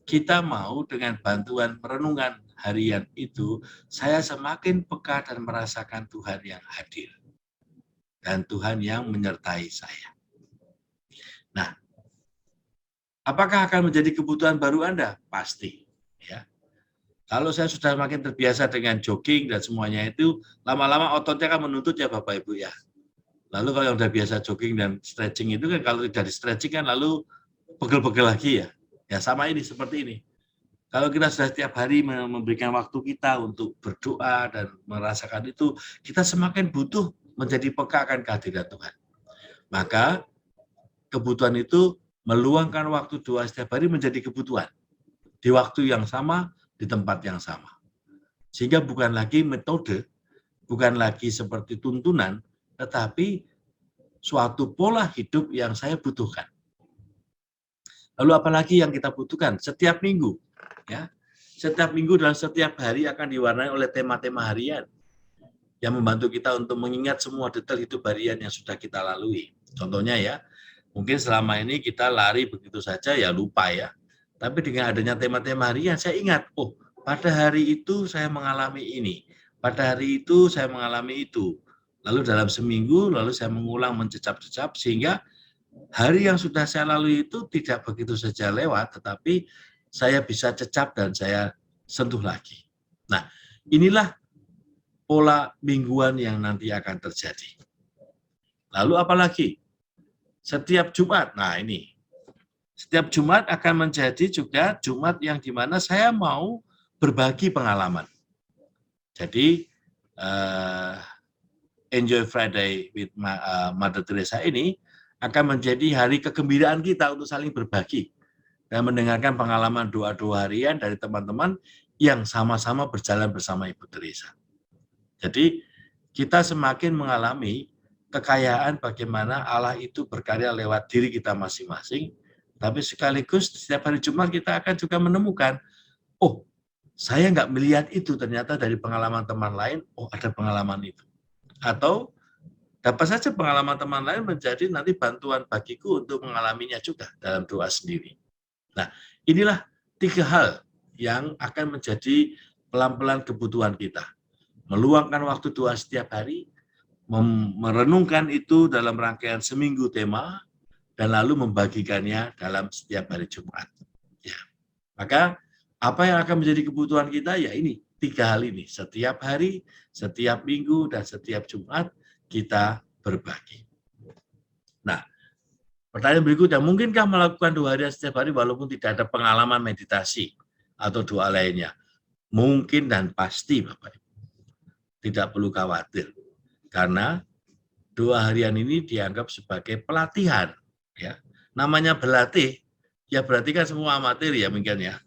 kita mau dengan bantuan perenungan harian itu, saya semakin peka dan merasakan Tuhan yang hadir. Dan Tuhan yang menyertai saya. Nah, apakah akan menjadi kebutuhan baru Anda? Pasti. Ya. Kalau saya sudah makin terbiasa dengan jogging dan semuanya itu, lama-lama ototnya kan menuntut ya Bapak Ibu ya. Lalu kalau yang udah biasa jogging dan stretching itu kan kalau tidak di stretching kan lalu pegel-pegel lagi ya. Ya sama ini, seperti ini. Kalau kita sudah setiap hari memberikan waktu kita untuk berdoa dan merasakan itu, kita semakin butuh menjadi peka akan kehadiran Tuhan. Maka kebutuhan itu meluangkan waktu doa setiap hari menjadi kebutuhan. Di waktu yang sama, di tempat yang sama. Sehingga bukan lagi metode, bukan lagi seperti tuntunan, tetapi suatu pola hidup yang saya butuhkan. Lalu apalagi yang kita butuhkan? Setiap minggu, ya, setiap minggu dan setiap hari akan diwarnai oleh tema-tema harian yang membantu kita untuk mengingat semua detail hidup harian yang sudah kita lalui. Contohnya ya, mungkin selama ini kita lari begitu saja ya lupa ya. Tapi dengan adanya tema-tema harian, saya ingat, oh pada hari itu saya mengalami ini, pada hari itu saya mengalami itu. Lalu dalam seminggu, lalu saya mengulang mencecap-cecap, sehingga hari yang sudah saya lalui itu tidak begitu saja lewat, tetapi saya bisa cecap dan saya sentuh lagi. Nah, inilah pola mingguan yang nanti akan terjadi. Lalu apalagi? Setiap Jumat, nah ini, setiap Jumat akan menjadi juga Jumat yang dimana saya mau berbagi pengalaman. Jadi, Enjoy Friday with Mother Teresa ini akan menjadi hari kegembiraan kita untuk saling berbagi dan mendengarkan pengalaman doa-doa harian dari teman-teman yang sama-sama berjalan bersama Ibu Teresa. Jadi kita semakin mengalami kekayaan bagaimana Allah itu berkarya lewat diri kita masing-masing, tapi sekaligus setiap hari Jumat kita akan juga menemukan, oh saya nggak melihat itu, ternyata dari pengalaman teman lain, oh ada pengalaman itu. Atau dapat saja pengalaman teman lain menjadi nanti bantuan bagiku untuk mengalaminya juga dalam doa sendiri. Nah, inilah 3 hal yang akan menjadi pelan-pelan kebutuhan kita. Meluangkan waktu doa setiap hari, merenungkan itu dalam rangkaian seminggu tema, dan lalu membagikannya dalam setiap hari Jumat. Ya. Maka apa yang akan menjadi kebutuhan kita? Ya ini, 3 hal ini. Setiap hari, setiap minggu, dan setiap Jumat kita berbagi. Nah, pertanyaan berikutnya, mungkinkah melakukan doa harian setiap hari walaupun tidak ada pengalaman meditasi atau doa lainnya? Mungkin dan pasti, Bapak Ibu. Tidak perlu khawatir. Karena doa harian ini dianggap sebagai pelatihan. Ya. Namanya berlatih, ya berarti kan semua amatir ya mungkin ya.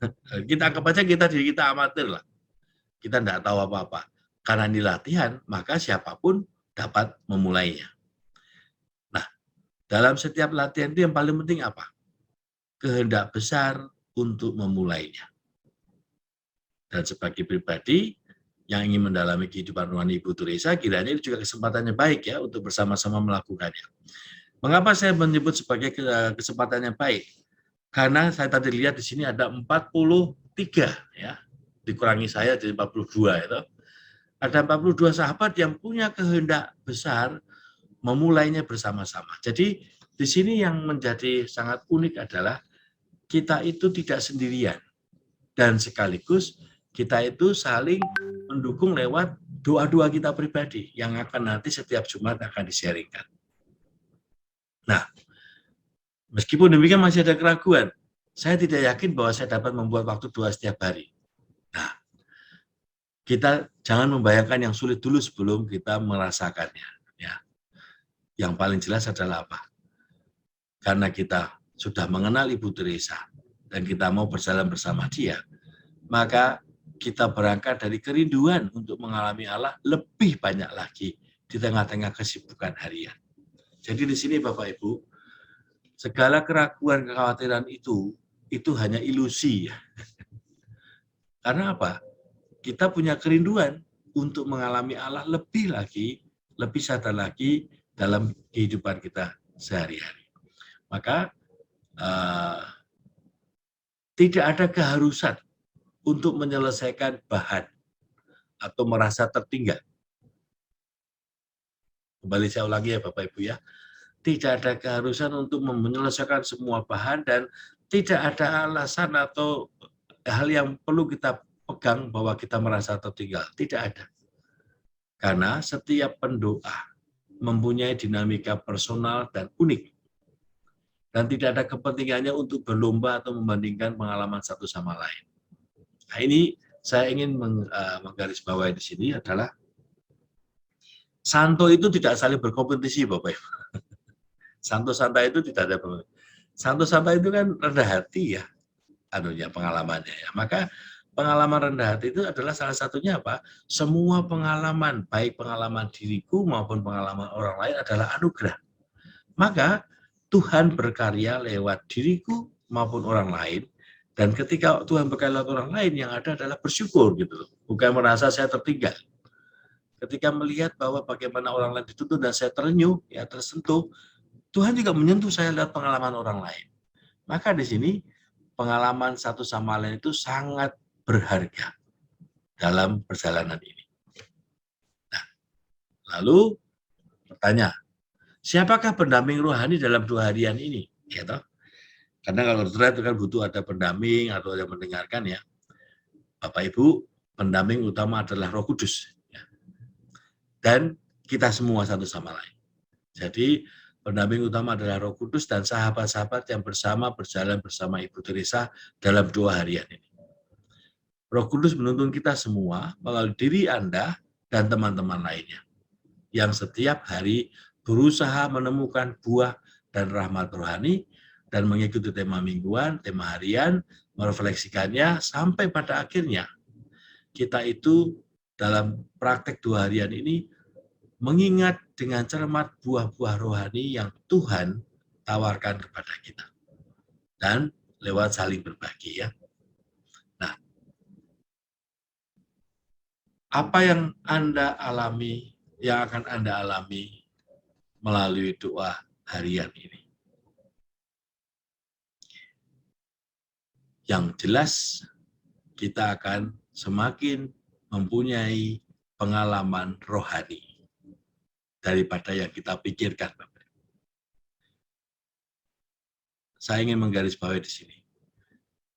Kita anggap aja diri kita amatir lah. Kita tidak tahu apa-apa. Karena ini latihan, maka siapapun dapat memulainya. Nah, dalam setiap latihan itu yang paling penting apa? Kehendak besar untuk memulainya. Dan sebagai pribadi yang ingin mendalami kehidupan rohani Ibu Teresa, kiranya itu juga kesempatannya baik ya untuk bersama-sama melakukannya. Mengapa saya menyebut sebagai kesempatannya baik? Karena saya tadi lihat di sini ada 43 ya. Dikurangi saya jadi 42 itu. Ada 42 sahabat yang punya kehendak besar memulainya bersama-sama. Jadi di sini yang menjadi sangat unik adalah kita itu tidak sendirian. Dan sekaligus kita itu saling mendukung lewat doa-doa kita pribadi yang akan nanti setiap Jumat akan di-sharingkan. Nah, meskipun demikian masih ada keraguan. Saya tidak yakin bahwa saya dapat membuat waktu doa setiap hari. Nah, kita jangan membayangkan yang sulit dulu sebelum kita merasakannya. Ya. Yang paling jelas adalah apa? Karena kita sudah mengenal Ibu Teresa dan kita mau berjalan bersama dia, maka kita berangkat dari kerinduan untuk mengalami Allah lebih banyak lagi di tengah-tengah kesibukan harian. Jadi di sini Bapak Ibu, segala keraguan, kekhawatiran itu hanya ilusi. Karena apa? Kita punya kerinduan untuk mengalami Allah lebih lagi, lebih sadar lagi dalam kehidupan kita sehari-hari. Maka tidak ada keharusan untuk menyelesaikan bahan atau merasa tertinggal. Kembali saya ulangi ya Bapak Ibu ya. Tidak ada keharusan untuk menyelesaikan semua bahan dan tidak ada alasan atau hal yang perlu kita pegang bahwa kita merasa tertinggal. Tidak ada. Karena setiap pendoa mempunyai dinamika personal dan unik. Dan tidak ada kepentingannya untuk berlomba atau membandingkan pengalaman satu sama lain. Nah ini saya ingin menggarisbawahi di sini adalah santo itu tidak saling berkompetisi Bapak Ibu. Santo-santa itu tidak ada. Santo-santa itu kan rendah hati ya, pengalamannya ya. Maka pengalaman rendah hati itu adalah salah satunya apa? Semua pengalaman, baik pengalaman diriku maupun pengalaman orang lain adalah anugerah. Maka Tuhan berkarya lewat diriku maupun orang lain. Dan ketika Tuhan berkarya lewat orang lain, yang ada adalah bersyukur gitu. Bukan merasa saya tertinggal. Ketika melihat bahwa bagaimana orang lain dituntut dan saya terenyuh, ya tersentuh, Tuhan juga menyentuh saya lewat pengalaman orang lain. Maka di sini pengalaman satu sama lain itu sangat berharga dalam perjalanan ini. Nah, lalu bertanya, siapakah pendamping rohani dalam 2 harian ini? Ya, toh? Karena kalau terlihat itu kan butuh ada pendamping atau yang mendengarkan ya. Bapak Ibu, pendamping utama adalah Roh Kudus. Ya. Dan kita semua satu sama lain. Jadi pendamping utama adalah Roh Kudus dan sahabat-sahabat yang berjalan bersama Ibu Teresa dalam 2 harian ini. Roh Kudus menuntun kita semua melalui diri Anda dan teman-teman lainnya yang setiap hari berusaha menemukan buah dan rahmat rohani dan mengikuti tema mingguan, tema harian, merefleksikannya sampai pada akhirnya kita itu dalam praktek 2 harian ini mengingat dengan cermat buah-buah rohani yang Tuhan tawarkan kepada kita. Dan lewat saling berbagi ya. Nah, apa yang Anda alami, yang akan Anda alami melalui doa harian ini? Yang jelas kita akan semakin mempunyai pengalaman rohani daripada yang kita pikirkan. Saya ingin menggarisbawahi di sini.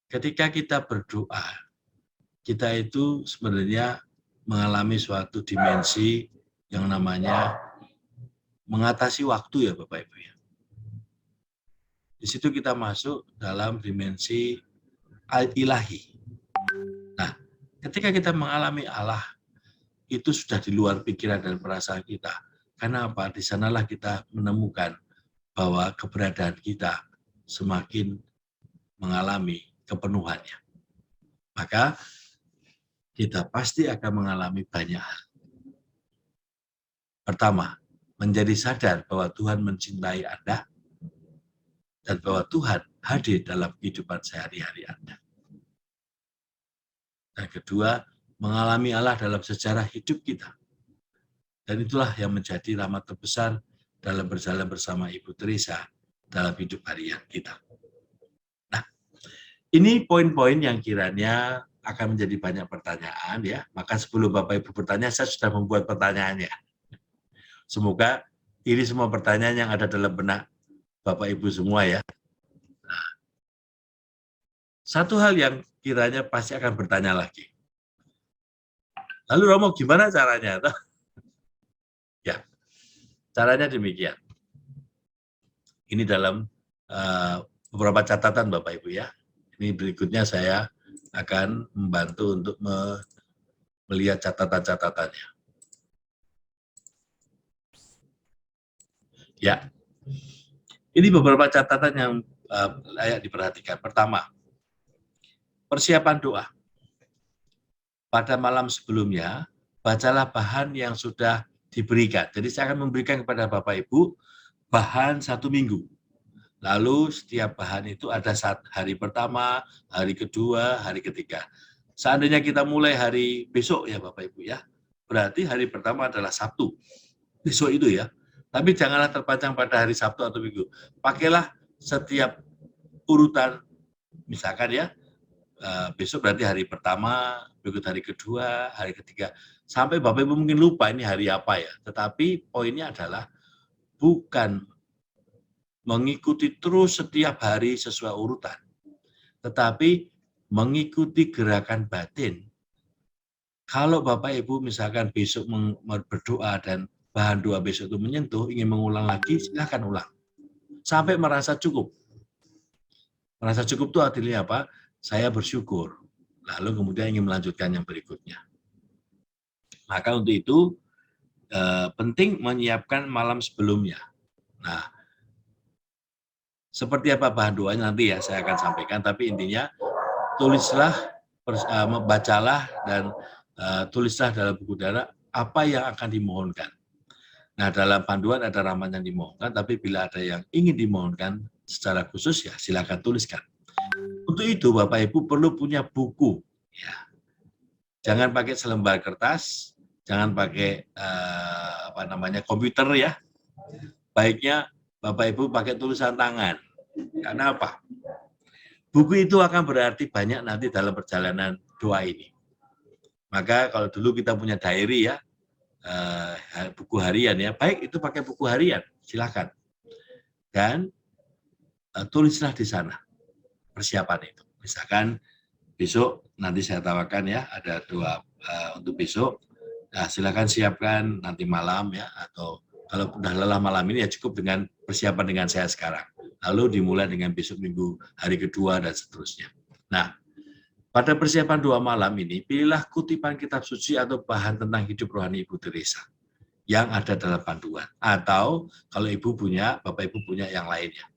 Ketika kita berdoa, kita itu sebenarnya mengalami suatu dimensi yang namanya mengatasi waktu ya Bapak Ibu ya. Di situ kita masuk dalam dimensi ilahi. Nah, ketika kita mengalami Allah, itu sudah di luar pikiran dan perasaan kita. Karena apa? Di sanalah kita menemukan bahwa keberadaan kita semakin mengalami kepenuhannya. Maka kita pasti akan mengalami banyak hal. Pertama, menjadi sadar bahwa Tuhan mencintai Anda dan bahwa Tuhan hadir dalam kehidupan sehari-hari Anda. Dan kedua, mengalami Allah dalam sejarah hidup kita. Dan itulah yang menjadi rahmat terbesar dalam berjalan bersama Ibu Teresa dalam hidup harian kita. Nah, ini poin-poin yang kiranya akan menjadi banyak pertanyaan ya. Maka sebelum Bapak Ibu bertanya, saya sudah membuat pertanyaannya. Semoga ini semua pertanyaan yang ada dalam benak Bapak Ibu semua ya. Satu hal yang kiranya pasti akan bertanya lagi. Lalu Romo gimana caranya? Ya, caranya demikian. Ini dalam beberapa catatan Bapak Ibu ya. Ini berikutnya saya akan membantu untuk melihat catatan-catatannya. Ya, ini beberapa catatan yang layak diperhatikan. Pertama, persiapan doa. Pada malam sebelumnya, bacalah bahan yang sudah diberikan. Jadi saya akan memberikan kepada Bapak Ibu bahan 1 minggu. Lalu setiap bahan itu ada hari pertama, hari kedua, hari ketiga. Seandainya kita mulai hari besok ya Bapak Ibu ya, berarti hari pertama adalah Sabtu. Besok itu ya. Tapi janganlah terpanjang pada hari Sabtu atau Minggu. Pakailah setiap urutan, misalkan ya, besok berarti hari pertama, berikut hari kedua, hari ketiga. Sampai Bapak Ibu mungkin lupa ini hari apa ya. Tetapi poinnya adalah bukan mengikuti terus setiap hari sesuai urutan. Tetapi mengikuti gerakan batin. Kalau Bapak Ibu misalkan besok berdoa dan bahan doa besok itu menyentuh, ingin mengulang lagi, silakan ulang. Sampai merasa cukup. Merasa cukup itu artinya apa? Saya bersyukur. Lalu kemudian ingin melanjutkan yang berikutnya. Maka untuk itu, penting menyiapkan malam sebelumnya. Nah, seperti apa bahan doanya nanti ya saya akan sampaikan, tapi intinya tulislah, bacalah, dan tulislah dalam buku darah apa yang akan dimohonkan. Nah, dalam panduan ada ramalan yang dimohonkan, tapi bila ada yang ingin dimohonkan secara khusus ya silakan tuliskan. Untuk itu Bapak Ibu perlu punya buku. Ya. Jangan pakai selembar kertas, jangan pakai komputer ya. Baiknya Bapak Ibu pakai tulisan tangan. Karena apa? Buku itu akan berarti banyak nanti dalam perjalanan doa ini. Maka kalau dulu kita punya diary ya, buku harian ya, baik itu pakai buku harian, silakan. Dan tulislah di sana persiapan itu. Misalkan besok nanti saya tawarkan ya, ada doa untuk besok. Nah, silakan siapkan nanti malam ya, atau kalau udah lelah malam ini ya cukup dengan persiapan dengan saya sekarang. Lalu dimulai dengan besok minggu hari kedua dan seterusnya. Nah, pada persiapan doa malam ini, pilihlah kutipan kitab suci atau bahan tentang hidup rohani Ibu Teresa yang ada dalam panduan. Atau kalau Ibu punya, Bapak Ibu punya yang lainnya.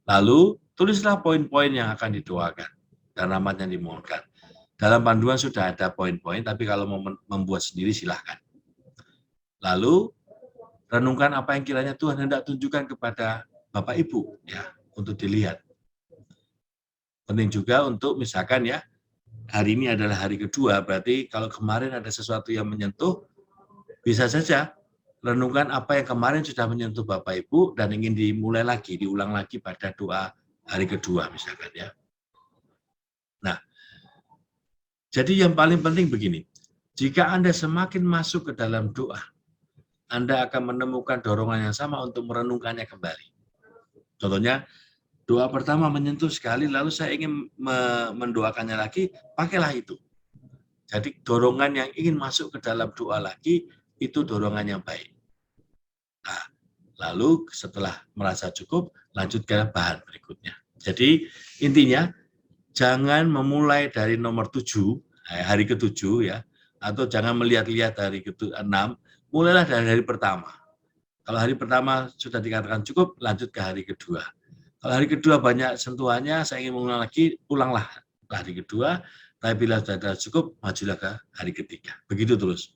Lalu, tulislah poin-poin yang akan didoakan dan rahmat yang dimohonkan. Dalam panduan sudah ada poin-poin, tapi kalau mau membuat sendiri silahkan. Lalu, renungkan apa yang kiranya Tuhan hendak tunjukkan kepada Bapak Ibu ya untuk dilihat. Penting juga untuk misalkan ya, hari ini adalah hari kedua, berarti kalau kemarin ada sesuatu yang menyentuh, bisa saja renungkan apa yang kemarin sudah menyentuh Bapak Ibu dan ingin dimulai lagi, diulang lagi pada doa hari kedua misalkan ya. Nah, jadi yang paling penting begini, jika Anda semakin masuk ke dalam doa, Anda akan menemukan dorongan yang sama untuk merenungkannya kembali. Contohnya, doa pertama menyentuh sekali, lalu saya ingin mendoakannya lagi, pakailah itu. Jadi dorongan yang ingin masuk ke dalam doa lagi, itu dorongan yang baik. Nah, lalu setelah merasa cukup, lanjut ke bahan berikutnya. Jadi intinya, jangan memulai dari nomor 7, hari ke-7 ya, atau jangan melihat-lihat dari ke-6, mulailah dari hari pertama. Kalau hari pertama sudah dikatakan cukup, lanjut ke hari kedua. Kalau hari kedua banyak sentuhannya, saya ingin mengulang lagi, ulanglah hari kedua, tapi bila sudah cukup, majulah ke hari ketiga. Begitu terus.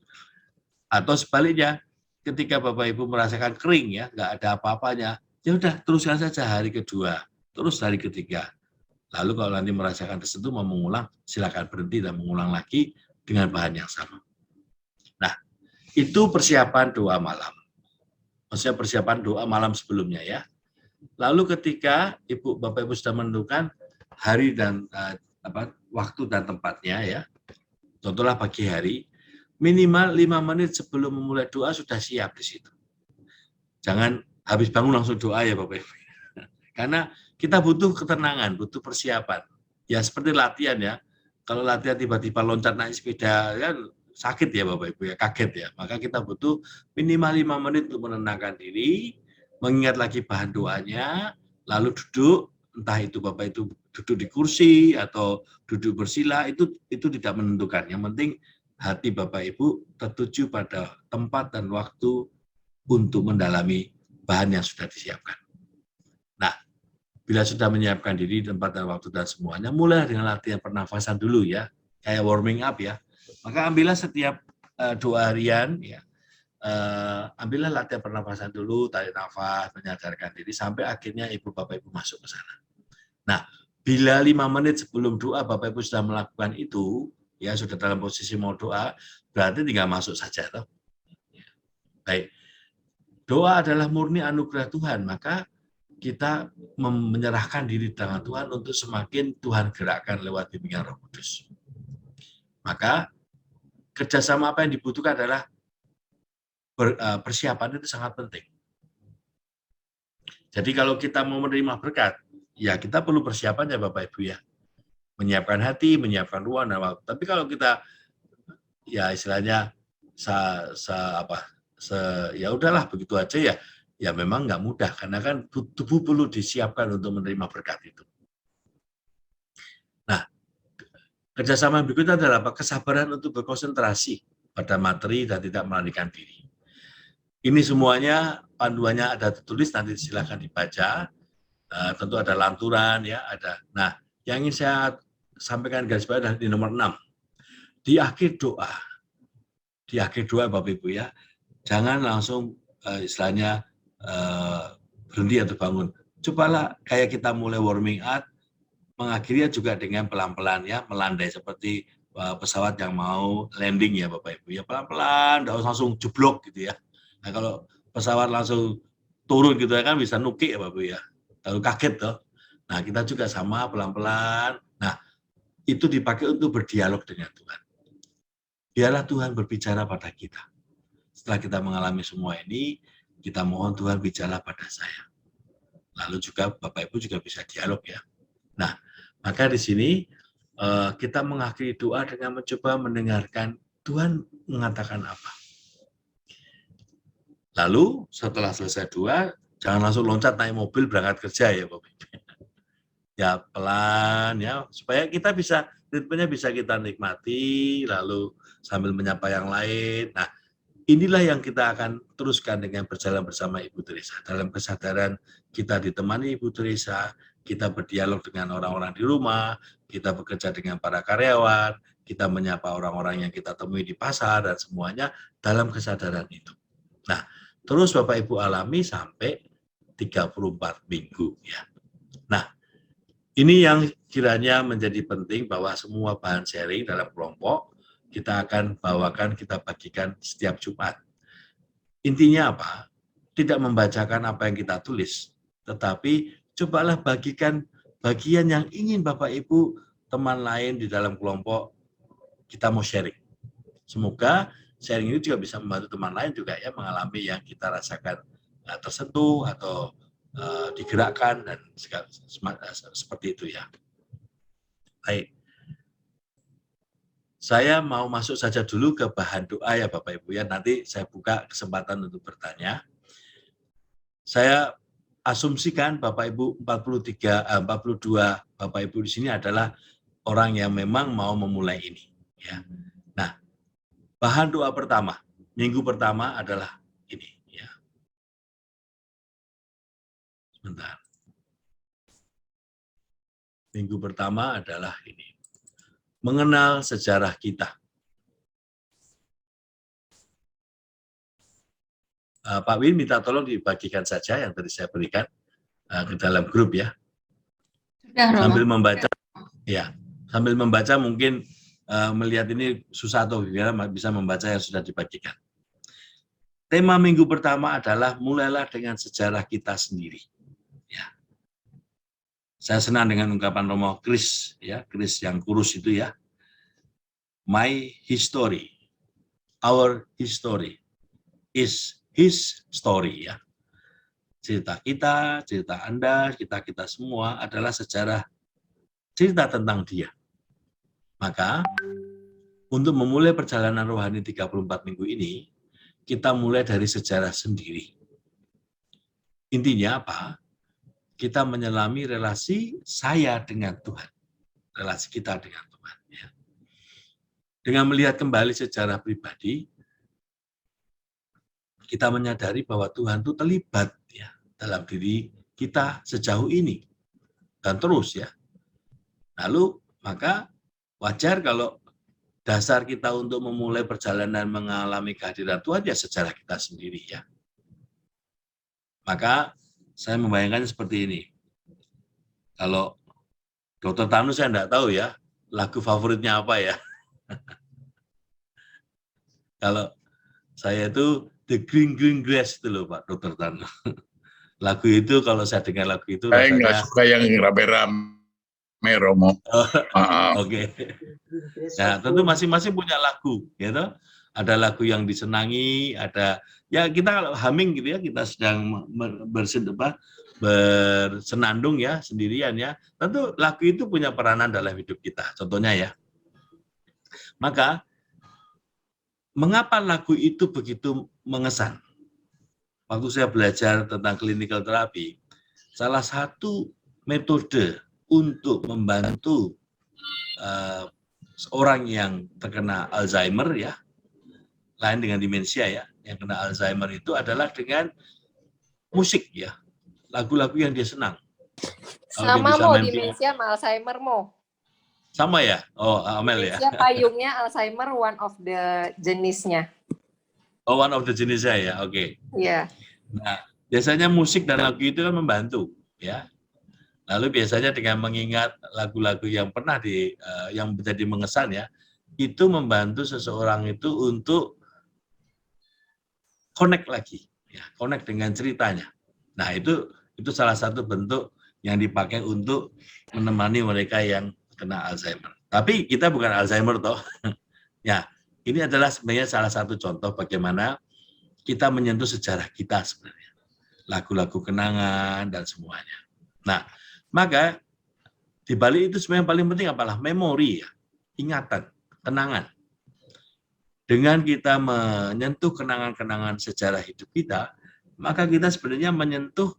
Atau sebaliknya, ketika Bapak Ibu merasakan kering ya, nggak ada apa-apanya, ya udah teruskan saja hari kedua, terus hari ketiga. Lalu kalau nanti merasakan tersentuh mau mengulang, silakan berhenti dan mengulang lagi dengan bahan yang sama. Nah, itu persiapan doa malam. Maksudnya persiapan doa malam sebelumnya ya. Lalu ketika Bapak Ibu sudah menentukan hari dan waktu dan tempatnya ya, contohlah pagi hari, minimal 5 menit sebelum memulai doa sudah siap di situ. Jangan habis bangun langsung doa ya Bapak Ibu. Karena kita butuh ketenangan, butuh persiapan. Ya seperti latihan ya. Kalau latihan tiba-tiba loncat naik sepeda kan sakit ya Bapak Ibu ya, kaget ya. Maka kita butuh minimal 5 menit untuk menenangkan diri, mengingat lagi bahan doanya, lalu duduk, entah itu Bapak itu duduk di kursi atau duduk bersila, itu tidak menentukan. Yang penting hati Bapak Ibu tertuju pada tempat dan waktu untuk mendalami bahan yang sudah disiapkan. Nah, bila sudah menyiapkan diri, tempat dan waktu dan semuanya, mulai dengan latihan pernafasan dulu ya, kayak warming up ya. Maka ambillah setiap 2 harian ya, ambillah latihan pernafasan dulu, tarik nafas, menyadarkan diri sampai akhirnya Ibu Bapak Ibu masuk ke sana. Nah, bila 5 menit sebelum doa Bapak Ibu sudah melakukan itu, ya sudah dalam posisi mau doa, berarti tinggal masuk saja toh. Baik. Doa adalah murni anugerah Tuhan, maka kita menyerahkan diri dengan Tuhan untuk semakin Tuhan gerakkan lewat bimbingan Roh Kudus. Maka kerjasama apa yang dibutuhkan adalah persiapan itu sangat penting. Jadi kalau kita mau menerima berkat, ya kita perlu persiapan ya Bapak Ibu ya. Menyiapkan hati, menyiapkan ruang dan waktu. Tapi kalau kita ya istilahnya ya udahlah begitu aja ya. Ya memang nggak mudah, karena kan tubuh perlu disiapkan untuk menerima berkat itu. Nah, kerjasama berikutnya adalah apa? Kesabaran untuk berkonsentrasi pada materi dan tidak melarikan diri. Ini semuanya panduannya ada tertulis, nanti silahkan dibaca. Tentu ada lanturan, ya ada. Nah, yang ingin saya sampaikan garis bawah adalah di nomor 6. Di akhir doa Bapak Ibu ya, jangan langsung istilahnya berhenti atau bangun. Cobalah kayak kita mulai warming up, mengakhirinya juga dengan pelan-pelan ya, melandai seperti pesawat yang mau landing ya Bapak Ibu ya, pelan-pelan, tidak langsung jeblok gitu ya. Nah kalau pesawat langsung turun gitu ya kan bisa nukik ya Bapak Ibu ya, lalu kaget toh. Nah kita juga sama pelan-pelan. Nah itu dipakai untuk berdialog dengan Tuhan. Biarlah Tuhan berbicara pada kita. Setelah kita mengalami semua ini, kita mohon Tuhan bicara pada saya. Lalu juga Bapak Ibu juga bisa dialog ya. Nah, maka di sini kita mengakhiri doa dengan mencoba mendengarkan Tuhan mengatakan apa. Lalu setelah selesai doa, jangan langsung loncat naik mobil berangkat kerja ya Bapak Ibu. Ya pelan ya, supaya kita bisa, ritmenya bisa kita nikmati, lalu sambil menyapa yang lain. Nah, inilah yang kita akan teruskan dengan berjalan bersama Ibu Teresa. Dalam kesadaran kita ditemani Ibu Teresa, kita berdialog dengan orang-orang di rumah, kita bekerja dengan para karyawan, kita menyapa orang-orang yang kita temui di pasar, dan semuanya dalam kesadaran itu. Nah, terus Bapak Ibu alami sampai 34 minggu. Ya. Nah, ini yang kiranya menjadi penting bahwa semua bahan sharing dalam kelompok kita akan bawakan, kita bagikan setiap Jumat. Intinya apa? Tidak membacakan apa yang kita tulis, tetapi cobalah bagikan bagian yang ingin Bapak Ibu teman lain di dalam kelompok kita mau sharing. Semoga sharing ini juga bisa membantu teman lain juga ya mengalami yang kita rasakan tersentuh atau digerakkan dan seperti itu ya. Baik. Saya mau masuk saja dulu ke bahan doa ya Bapak Ibu ya. Nanti saya buka kesempatan untuk bertanya. Saya asumsikan Bapak Ibu 42 Bapak Ibu di sini adalah orang yang memang mau memulai ini ya. Nah, bahan doa pertama, minggu pertama adalah ini ya. Sebentar. Minggu pertama adalah ini. Mengenal sejarah kita. Pak Win minta tolong dibagikan saja yang tadi saya berikan ke dalam grup ya. Sambil membaca, ya, sambil membaca mungkin melihat ini susah atau bisa membaca yang sudah dibagikan. Tema minggu pertama adalah mulailah dengan sejarah kita sendiri. Ya. Saya senang dengan ungkapan Romo Kris, ya, Kris yang kurus itu ya. My history, our history is his story ya. Cerita kita, cerita Anda, kita semua adalah sejarah cerita tentang dia. Maka untuk memulai perjalanan rohani 34 minggu ini, kita mulai dari sejarah sendiri. Intinya apa? Kita menyelami relasi saya dengan Tuhan. Relasi kita dengan Tuhan. Ya. Dengan melihat kembali sejarah pribadi, kita menyadari bahwa Tuhan itu terlibat ya dalam diri kita sejauh ini. Dan terus ya. Lalu maka wajar kalau dasar kita untuk memulai perjalanan mengalami kehadiran Tuhan ya sejarah kita sendiri ya. Maka saya membayangkan seperti ini. Kalau Dr. Tanu saya enggak tahu ya, lagu favoritnya apa ya. Kalau saya itu The Green Green Grass itu loh Pak Dr. Tanu. Lagu itu kalau saya dengar lagu itu saya nggak rasanya suka yang rame-rame Romo. Oke. Nah, tentu masing-masing punya lagu, gitu. Ada lagu yang disenangi, ada ya kita kalau humming gitu ya, kita sedang bersenandung ya sendirian ya. Tentu lagu itu punya peranan dalam hidup kita. Contohnya ya. Maka mengapa lagu itu begitu mengesan? Waktu saya belajar tentang clinical therapy, salah satu metode untuk membantu seorang yang terkena Alzheimer ya, lain dengan demensia ya, yang kena Alzheimer itu adalah dengan musik ya, lagu-lagu yang dia senang. Sama mau demensia sama Alzheimer mau. Sama ya? Oh, Amel ya. Demensia payungnya Alzheimer one of the jenisnya. Oh, one of the jenisnya ya, oke. Iya. Nah, biasanya musik dan lagu itu kan membantu ya. Lalu biasanya dengan mengingat lagu-lagu yang pernah yang menjadi mengesan ya, itu membantu seseorang itu untuk connect lagi, ya, connect dengan ceritanya. Nah itu salah satu bentuk yang dipakai untuk menemani mereka yang kena Alzheimer. Tapi kita bukan Alzheimer toh. Ya, ini adalah sebenarnya salah satu contoh bagaimana kita menyentuh sejarah kita sebenarnya, lagu-lagu kenangan dan semuanya. Nah, maka di balik itu sebenarnya yang paling penting apalah memori ya, ingatan, kenangan. Dengan kita menyentuh kenangan-kenangan sejarah hidup kita, maka kita sebenarnya menyentuh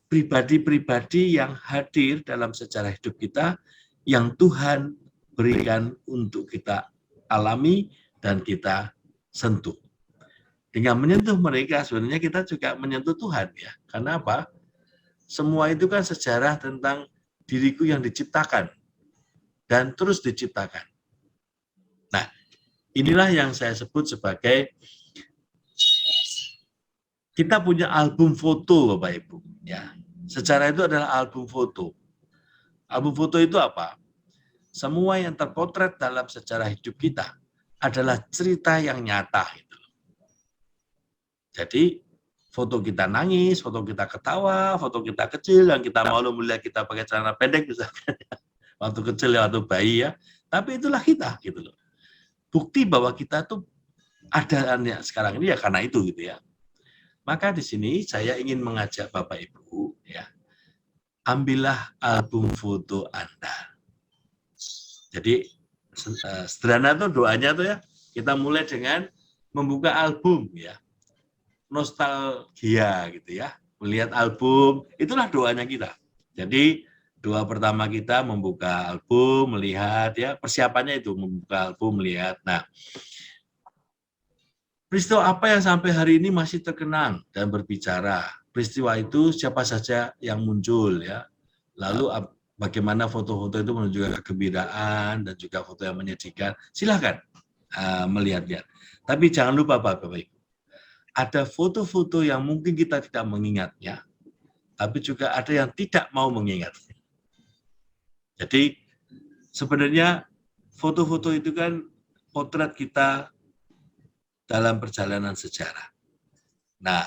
pribadi-pribadi yang hadir dalam sejarah hidup kita yang Tuhan berikan untuk kita alami dan kita sentuh. Dengan menyentuh mereka sebenarnya kita juga menyentuh Tuhan ya. Karena apa? Semua itu kan sejarah tentang diriku yang diciptakan dan terus diciptakan. Nah, inilah yang saya sebut sebagai kita punya album foto Bapak Ibu ya. Sejarah itu adalah album foto. Album foto itu apa? Semua yang terpotret dalam sejarah hidup kita adalah cerita yang nyata gitu. Jadi foto kita nangis, foto kita ketawa, foto kita kecil yang kita malu melihat kita pakai celana pendek misalkan waktu kecil ya, waktu bayi ya. Tapi itulah kita gitu loh. Bukti bahwa kita tuh ada sekarang ini ya karena itu gitu ya. Maka di sini saya ingin mengajak Bapak Ibu ya. Ambillah album foto Anda. Jadi sederhana tuh doanya tuh ya. Kita mulai dengan membuka album ya. Nostalgia gitu ya. Melihat album, itulah doanya kita. Jadi doa pertama kita membuka album, melihat ya, persiapannya itu membuka album, melihat. Nah, peristiwa apa yang sampai hari ini masih terkenang dan berbicara? Peristiwa itu siapa saja yang muncul ya. Lalu bagaimana foto-foto itu menunjukkan kegembiraan dan juga foto yang menyedihkan. Silakan melihat-lihat. Tapi jangan lupa Bapak Ibu. Ada foto-foto yang mungkin kita tidak mengingatnya, tapi juga ada yang tidak mau mengingat. Jadi sebenarnya foto-foto itu kan potret kita dalam perjalanan sejarah. Nah,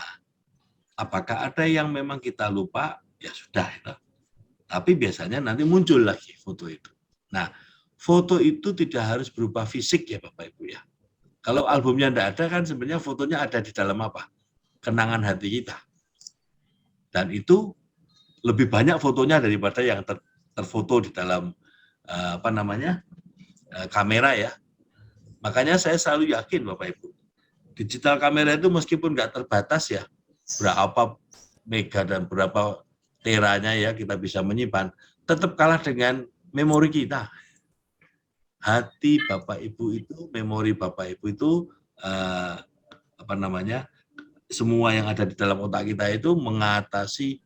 apakah ada yang memang kita lupa? Ya sudah. Ya. Tapi biasanya nanti muncul lagi foto itu. Nah, foto itu tidak harus berupa fisik ya Bapak Ibu ya. Kalau albumnya tidak ada kan sebenarnya fotonya ada di dalam apa? Kenangan hati kita. Dan itu lebih banyak fotonya daripada yang terfoto di dalam kamera ya. Makanya saya selalu yakin Bapak Ibu, digital kamera itu meskipun nggak terbatas ya, berapa mega dan berapa teranya ya kita bisa menyimpan, tetap kalah dengan memori kita. Hati Bapak Ibu itu, memori Bapak Ibu itu semua yang ada di dalam otak kita itu mengatasi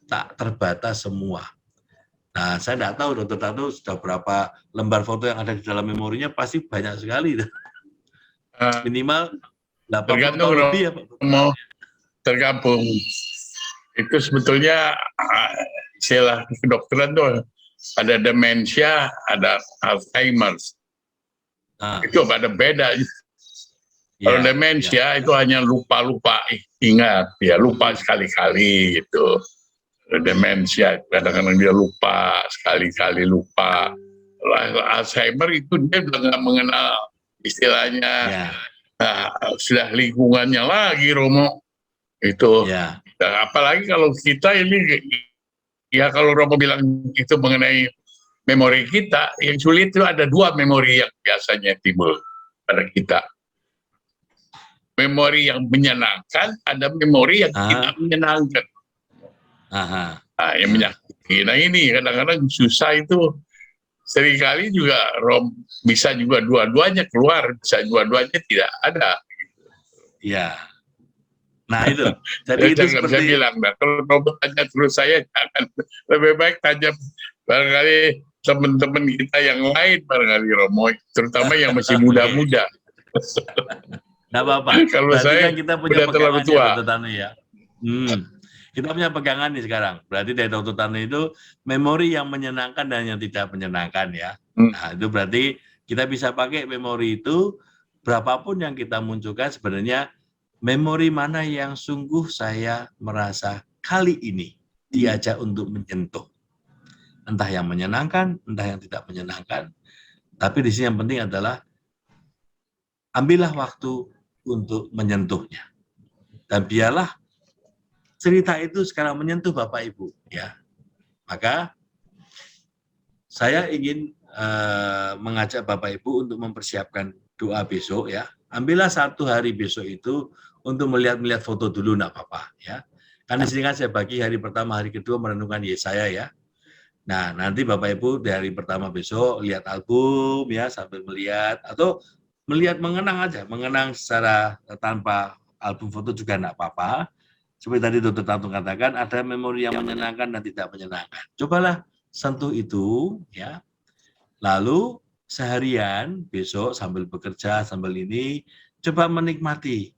tak terbatas semua. Nah, saya tidak tahu Dr. Tatu sudah berapa lembar foto yang ada di dalam memorinya, pasti banyak sekali. Minimal 80 tergantung lebih ya Pak. mau tergabung. Itu sebetulnya istilah kedokteran tuh ada demensia, ada Alzheimer. Itu ada beda. Kalau demensia itu hanya lupa-lupa ingat, ya lupa sekali-kali gitu. Demensia kadang-kadang dia lupa, sekali-kali lupa. Alzheimer itu dia udah nggak mengenal istilahnya, sudah lingkungannya lagi Romo itu. Dan apalagi kalau kita ini, ya kalau Romo bilang itu mengenai memori kita, yang sulit itu ada dua memori yang biasanya timbul pada kita. Memori yang menyenangkan, ada memori yang tidak menyenangkan. Nah, yang menyakiti. Nah ini kadang-kadang susah itu. Seringkali juga bisa juga dua-duanya keluar, bisa dua-duanya tidak ada. Iya. Nah itu. Jadi itu seperti saya bilang, nah, kalau Romo tanya terus saya jangan, lebih baik tanya barangkali teman-teman kita yang lain barangkali Romo, terutama yang masih muda-muda. Nggak apa-apa. Kalau saya kan kita punya terlalu tua. Dr. Tanu ya. Kita punya pegangan nih sekarang. Berarti dari Dr. Tanu itu memori yang menyenangkan dan yang tidak menyenangkan ya. Nah itu berarti kita bisa pakai memori itu berapapun yang kita munculkan, sebenarnya memori mana yang sungguh saya merasa kali ini diajak untuk menyentuh. Entah yang menyenangkan, entah yang tidak menyenangkan. Tapi di sini yang penting adalah ambillah waktu untuk menyentuhnya. Dan biarlah cerita itu sekarang menyentuh Bapak Ibu ya. Maka saya ingin mengajak Bapak Ibu untuk mempersiapkan doa besok ya. Ambillah satu hari besok itu untuk melihat foto dulu, enggak apa-apa ya. Kan di sini kan saya bagi hari pertama, hari kedua merenungkan Yesaya ya. Nah, nanti Bapak Ibu dari hari pertama besok lihat album ya sambil melihat, atau melihat mengenang aja, mengenang secara tanpa album foto juga enggak apa-apa. Seperti tadi Dr. Tatu katakan, ada memori yang menyenangkan dan tidak menyenangkan. Cobalah sentuh itu ya. Lalu seharian besok sambil bekerja, sambil ini, coba menikmati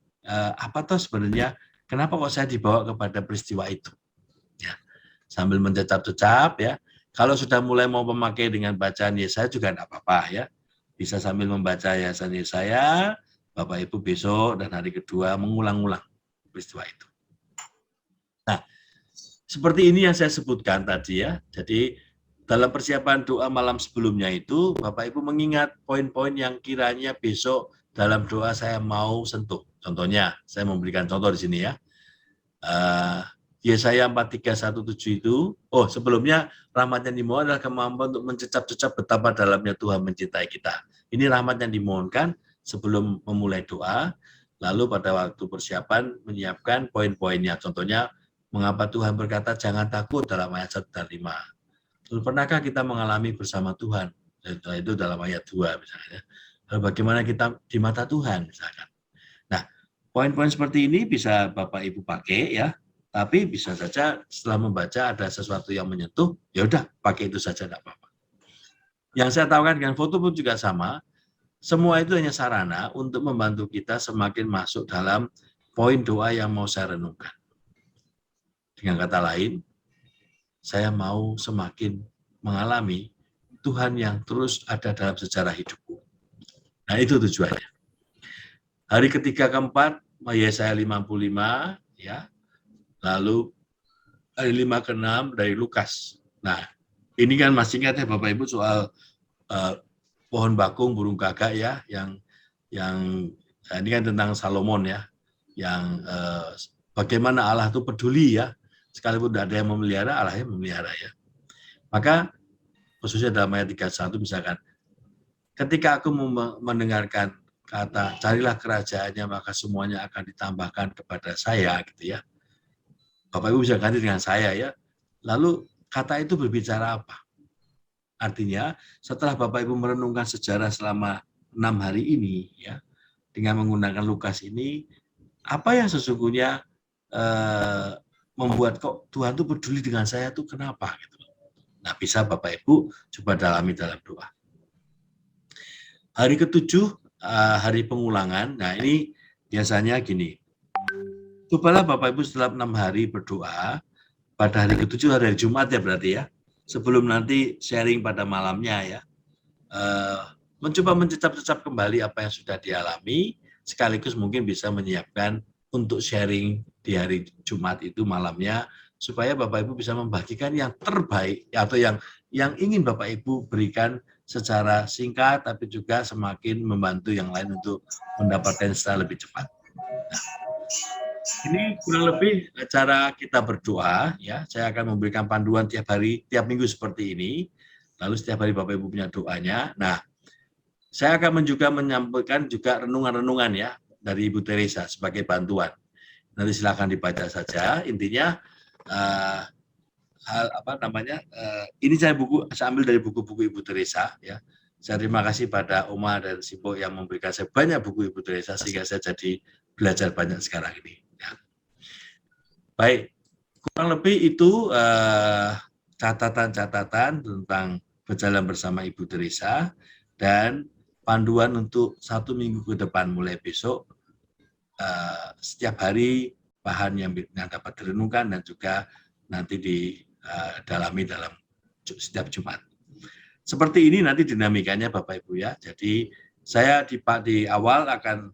apa toh sebenarnya, kenapa kok saya dibawa kepada peristiwa itu. Ya. Sambil mencecap-cecap ya. Kalau sudah mulai mau memakai dengan bacaan Yesaya juga enggak apa-apa ya. Bisa sambil membaca Yesaya, Bapak Ibu besok dan hari kedua mengulang-ulang peristiwa itu. Nah, seperti ini yang saya sebutkan tadi ya. Jadi dalam persiapan doa malam sebelumnya itu, Bapak Ibu mengingat poin-poin yang kiranya besok dalam doa saya mau sentuh. Contohnya, saya memberikan contoh di sini ya. Yesaya 43:1-7 itu, sebelumnya rahmat yang dimohon adalah kemampuan untuk mencecap-cecap betapa dalamnya Tuhan mencintai kita. Ini rahmat yang dimohonkan sebelum memulai doa, lalu pada waktu persiapan menyiapkan poin-poinnya. Contohnya, mengapa Tuhan berkata jangan takut dalam ayat 1 dan 5. Lalu pernahkah kita mengalami bersama Tuhan? Itu dalam ayat 2 misalnya. Lalu bagaimana kita di mata Tuhan misalkan. Nah, poin-poin seperti ini bisa Bapak Ibu pakai ya. Tapi bisa saja setelah membaca ada sesuatu yang menyentuh, ya udah pakai itu saja, tidak apa-apa. Yang saya tahu kan dengan foto pun juga sama, semua itu hanya sarana untuk membantu kita semakin masuk dalam poin doa yang mau saya renungkan. Dengan kata lain, saya mau semakin mengalami Tuhan yang terus ada dalam sejarah hidupku. Nah itu tujuannya. Hari ketiga keempat, Yesaya 55, ya. Lalu hari 5 ke 6 dari Lukas. Nah, ini kan masih ingat ya Bapak Ibu soal pohon bakung, burung gagak ya, yang ini kan tentang Salomon ya, yang bagaimana Allah itu peduli ya, sekalipun tidak ada yang memelihara, Allah yang memelihara ya. Maka khususnya dalam ayat 31 misalkan, ketika aku mendengarkan kata carilah kerajaannya maka semuanya akan ditambahkan kepada saya gitu ya. Bapak Ibu bisa ganti dengan saya ya. Lalu kata itu berbicara apa? Artinya setelah Bapak Ibu merenungkan sejarah selama 6 hari ini ya, dengan menggunakan Lukas ini, apa yang sesungguhnya membuat kok Tuhan tuh peduli dengan saya tuh kenapa gitu. Nah, bisa Bapak Ibu coba dalami dalam doa. Hari ke-7, hari pengulangan. Nah, ini biasanya gini. Cobalah Bapak Ibu setelah 6 hari berdoa, pada hari ke-7 hari Jumat ya berarti ya, sebelum nanti sharing pada malamnya ya, mencoba mencecap-cecap kembali apa yang sudah dialami, sekaligus mungkin bisa menyiapkan untuk sharing di hari Jumat itu malamnya, supaya Bapak Ibu bisa membagikan yang terbaik atau yang ingin Bapak Ibu berikan secara singkat, tapi juga semakin membantu yang lain untuk mendapatkan secara lebih cepat. Nah, ini kurang lebih cara kita berdoa ya. Saya akan memberikan panduan tiap hari, tiap minggu seperti ini. Lalu setiap hari Bapak Ibu punya doanya. Nah, saya akan juga menyampaikan juga renungan-renungan ya dari Ibu Teresa sebagai bantuan. Nanti silakan dibaca saja. Intinya ini saya ambil dari buku-buku Ibu Teresa ya. Saya terima kasih pada Oma dan Simbo yang memberikan saya banyak buku Ibu Teresa sehingga saya jadi belajar banyak sekarang ini. Ya. Baik, kurang lebih itu catatan-catatan tentang berjalan bersama Ibu Teresa dan panduan untuk 1 minggu ke depan mulai besok. Setiap hari bahan yang dapat direnungkan dan juga nanti didalami dalam setiap Jumat. Seperti ini nanti dinamikanya Bapak Ibu ya. Jadi saya di awal akan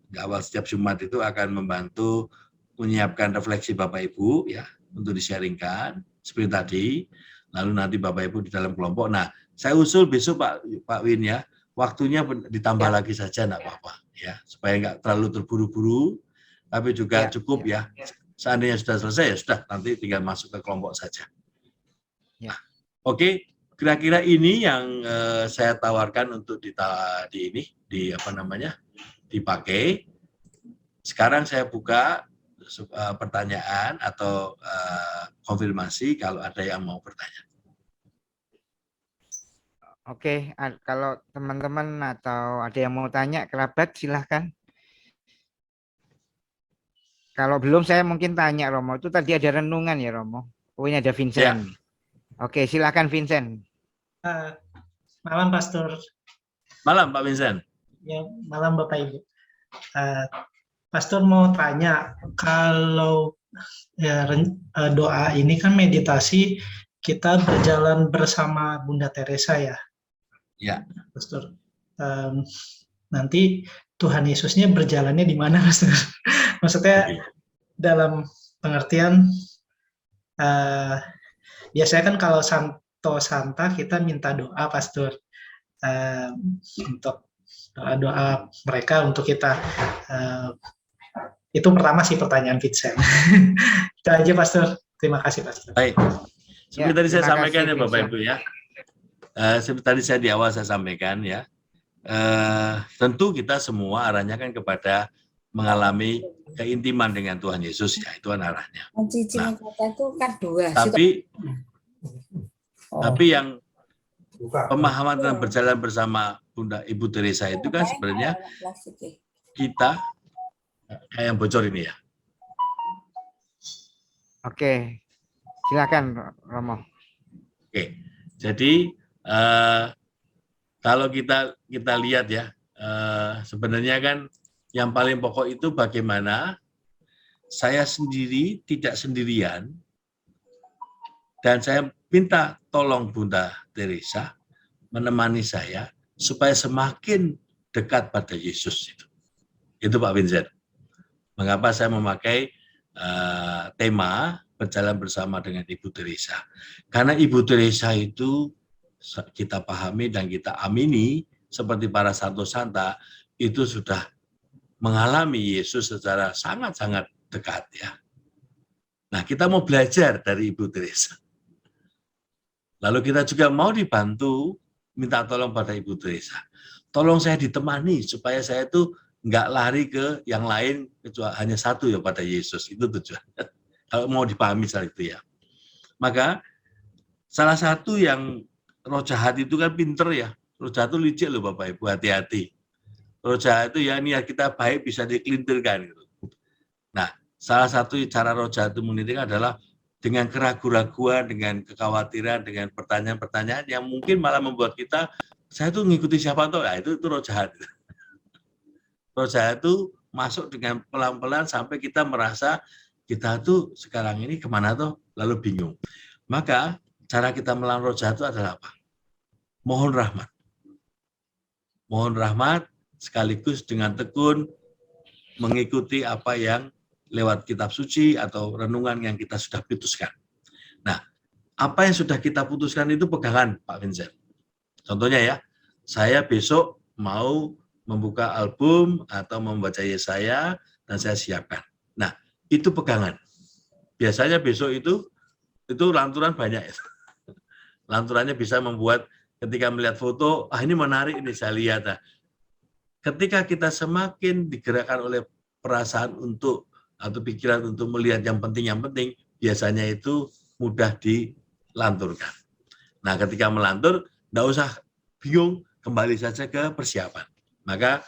di awal setiap Jumat itu akan membantu menyiapkan refleksi Bapak Ibu ya untuk di-sharingkan seperti tadi. Lalu nanti Bapak Ibu di dalam kelompok. Nah, saya usul besok Pak Win ya, waktunya ditambah lagi saja enggak apa-apa ya, supaya enggak terlalu terburu-buru, tapi juga cukup ya. Seandainya sudah selesai ya sudah, nanti tinggal masuk ke kelompok saja. Ya. Oke, kira-kira ini yang saya tawarkan untuk dipakai. Sekarang saya buka pertanyaan atau konfirmasi kalau ada yang mau bertanya. Oke, kalau teman-teman atau ada yang mau tanya, kerabat silahkan. Kalau belum saya mungkin tanya Romo, itu tadi ada renungan ya Romo. Oh ini ada Vincent. Ya. Oke, silahkan Vincent. Malam Pastor. Malam Pak Vincent. Ya, malam Bapak Ibu. Pastor mau tanya, kalau ya, doa ini kan meditasi kita berjalan bersama Bunda Teresa ya. Ya. Pastor. Nanti Tuhan Yesusnya berjalannya di mana, Pastor? Maksudnya dalam pengertian biasanya kan kalau Santo Santa kita minta doa, Pastor, untuk doa-doa mereka untuk kita. Itu pertama sih pertanyaan Vincent. Itu aja Pastor. Terima kasih Pastor. Baik. Seperti tadi saya sampaikan ya Bapak Ibu ya. Seperti tadi saya di awal saya sampaikan ya. Tentu kita semua arahnya kan kepada mengalami keintiman dengan Tuhan Yesus ya, itu kan arahnya. Nah, tapi yang pemahaman tentang berjalan bersama Bunda Ibu Teresa itu kan sebenarnya kita kayak yang bocor ini ya. Oke, silakan Romo. Oke, jadi kalau kita lihat ya, sebenarnya kan yang paling pokok itu bagaimana saya sendiri tidak sendirian dan saya minta tolong Bunda Teresa menemani saya supaya semakin dekat pada Yesus itu. Itu Pak Vincent. Mengapa saya memakai tema berjalan bersama dengan Ibu Teresa? Karena Ibu Teresa itu kita pahami dan kita amini seperti para Santo Santa itu sudah mengalami Yesus secara sangat-sangat dekat ya. Nah, kita mau belajar dari Ibu Teresa. Lalu kita juga mau dibantu, minta tolong pada Ibu Teresa. Tolong saya ditemani supaya saya itu nggak lari ke yang lain kecuali hanya satu ya pada Yesus. Itu tujuan. Kalau mau dipahami soal itu ya. Maka salah satu yang roh jahat itu kan pinter ya. Roh jahat itu licik loh Bapak Ibu, hati-hati. Roh jahat itu ya niat kita baik bisa dikelintirkan. Gitu. Nah, salah satu cara roh jahat itu mengintirkan adalah dengan keraguan-raguan, dengan kekhawatiran, dengan pertanyaan-pertanyaan yang mungkin malah membuat kita, saya tuh ngikuti siapa tuh, ya itu roh jahat. Roh jahat itu masuk dengan pelan-pelan sampai kita merasa kita tuh sekarang ini kemana tuh, lalu bingung. Maka cara kita melawan roh jahat itu adalah apa? Mohon rahmat. Mohon rahmat sekaligus dengan tekun mengikuti apa yang lewat kitab suci atau renungan yang kita sudah putuskan. Nah, apa yang sudah kita putuskan itu pegangan Pak Vincent. Contohnya ya, saya besok mau membuka album atau membaca Yesaya dan saya siapkan. Nah, itu pegangan. Biasanya besok itu lanturan banyak. Lanturannya bisa membuat ketika melihat foto, ini menarik ini saya lihat. Nah, ketika kita semakin digerakkan oleh perasaan untuk atau pikiran untuk melihat yang penting, biasanya itu mudah dilanturkan. Nah, ketika melantur, tidak usah bingung, kembali saja ke persiapan. Maka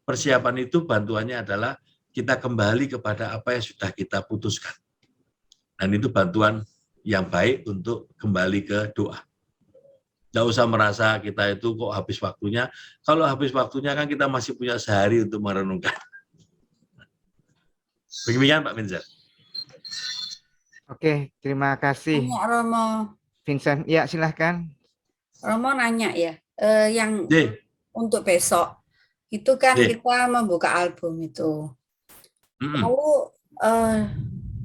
persiapan itu bantuannya adalah kita kembali kepada apa yang sudah kita putuskan. Dan itu bantuan yang baik untuk kembali ke doa. Tidak usah merasa kita itu kok habis waktunya. Kalau habis waktunya kan kita masih punya sehari untuk merenungkan. Demikian Pak Vincent. Oke, terima kasih. Nanya Romo. Vincent, ya silahkan. Romo nanya ya, yang J. untuk besok itu kan J. kita membuka album itu. Mm-mm. Lalu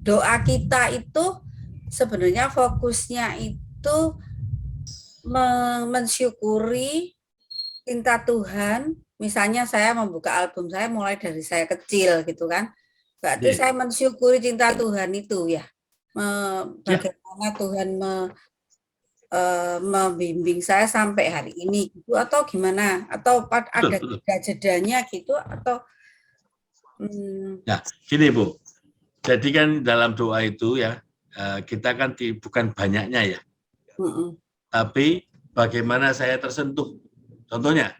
doa kita itu sebenarnya fokusnya itu mensyukuri cinta Tuhan. Misalnya saya membuka album saya mulai dari saya kecil gitu kan. Berarti saya mensyukuri cinta Tuhan itu ya. Bagaimana Tuhan membimbing saya sampai hari ini gitu, atau gimana? Atau ada jeda-jedanya gitu atau Nah, gini Bu. Jadi kan dalam doa itu ya, kita kan bukan banyaknya ya. Tapi bagaimana saya tersentuh. Contohnya,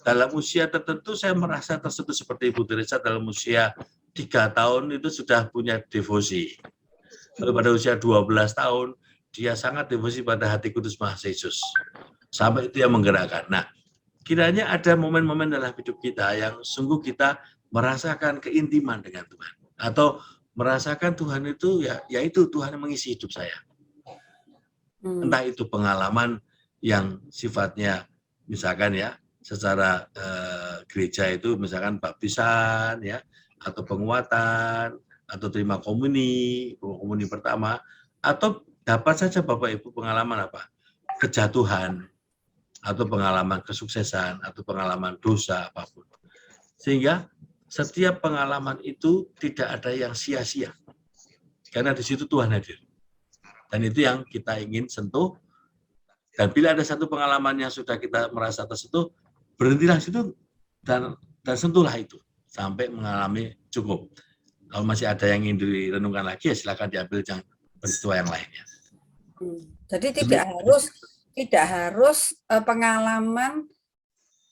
dalam usia tertentu saya merasa tersentuh seperti Ibu Teresa dalam usia 3 tahun itu sudah punya devosi. Lalu pada usia 12 tahun, dia sangat devosi pada hati kudus Maha Yesus. Sampai itu yang menggerakkan. Nah, kiranya ada momen-momen dalam hidup kita yang sungguh kita merasakan keintiman dengan Tuhan. Atau merasakan Tuhan itu, ya itu Tuhan yang mengisi hidup saya. Entah itu pengalaman yang sifatnya, misalkan ya, secara gereja itu misalkan baptisan, ya, atau penguatan, atau terima komuni pertama, atau dapat saja Bapak Ibu pengalaman apa? Kejatuhan, atau pengalaman kesuksesan, atau pengalaman dosa, apapun. Sehingga setiap pengalaman itu tidak ada yang sia-sia. Karena di situ Tuhan hadir. Dan itu yang kita ingin sentuh. Dan bila ada satu pengalaman yang sudah kita merasa tersentuh, berhentilah situ dan sentuhlah itu. Sampai mengalami cukup. Kalau masih ada yang ingin direnungkan lagi, ya silakan diambil yang peristiwa yang lainnya. Jadi tidak harus pengalaman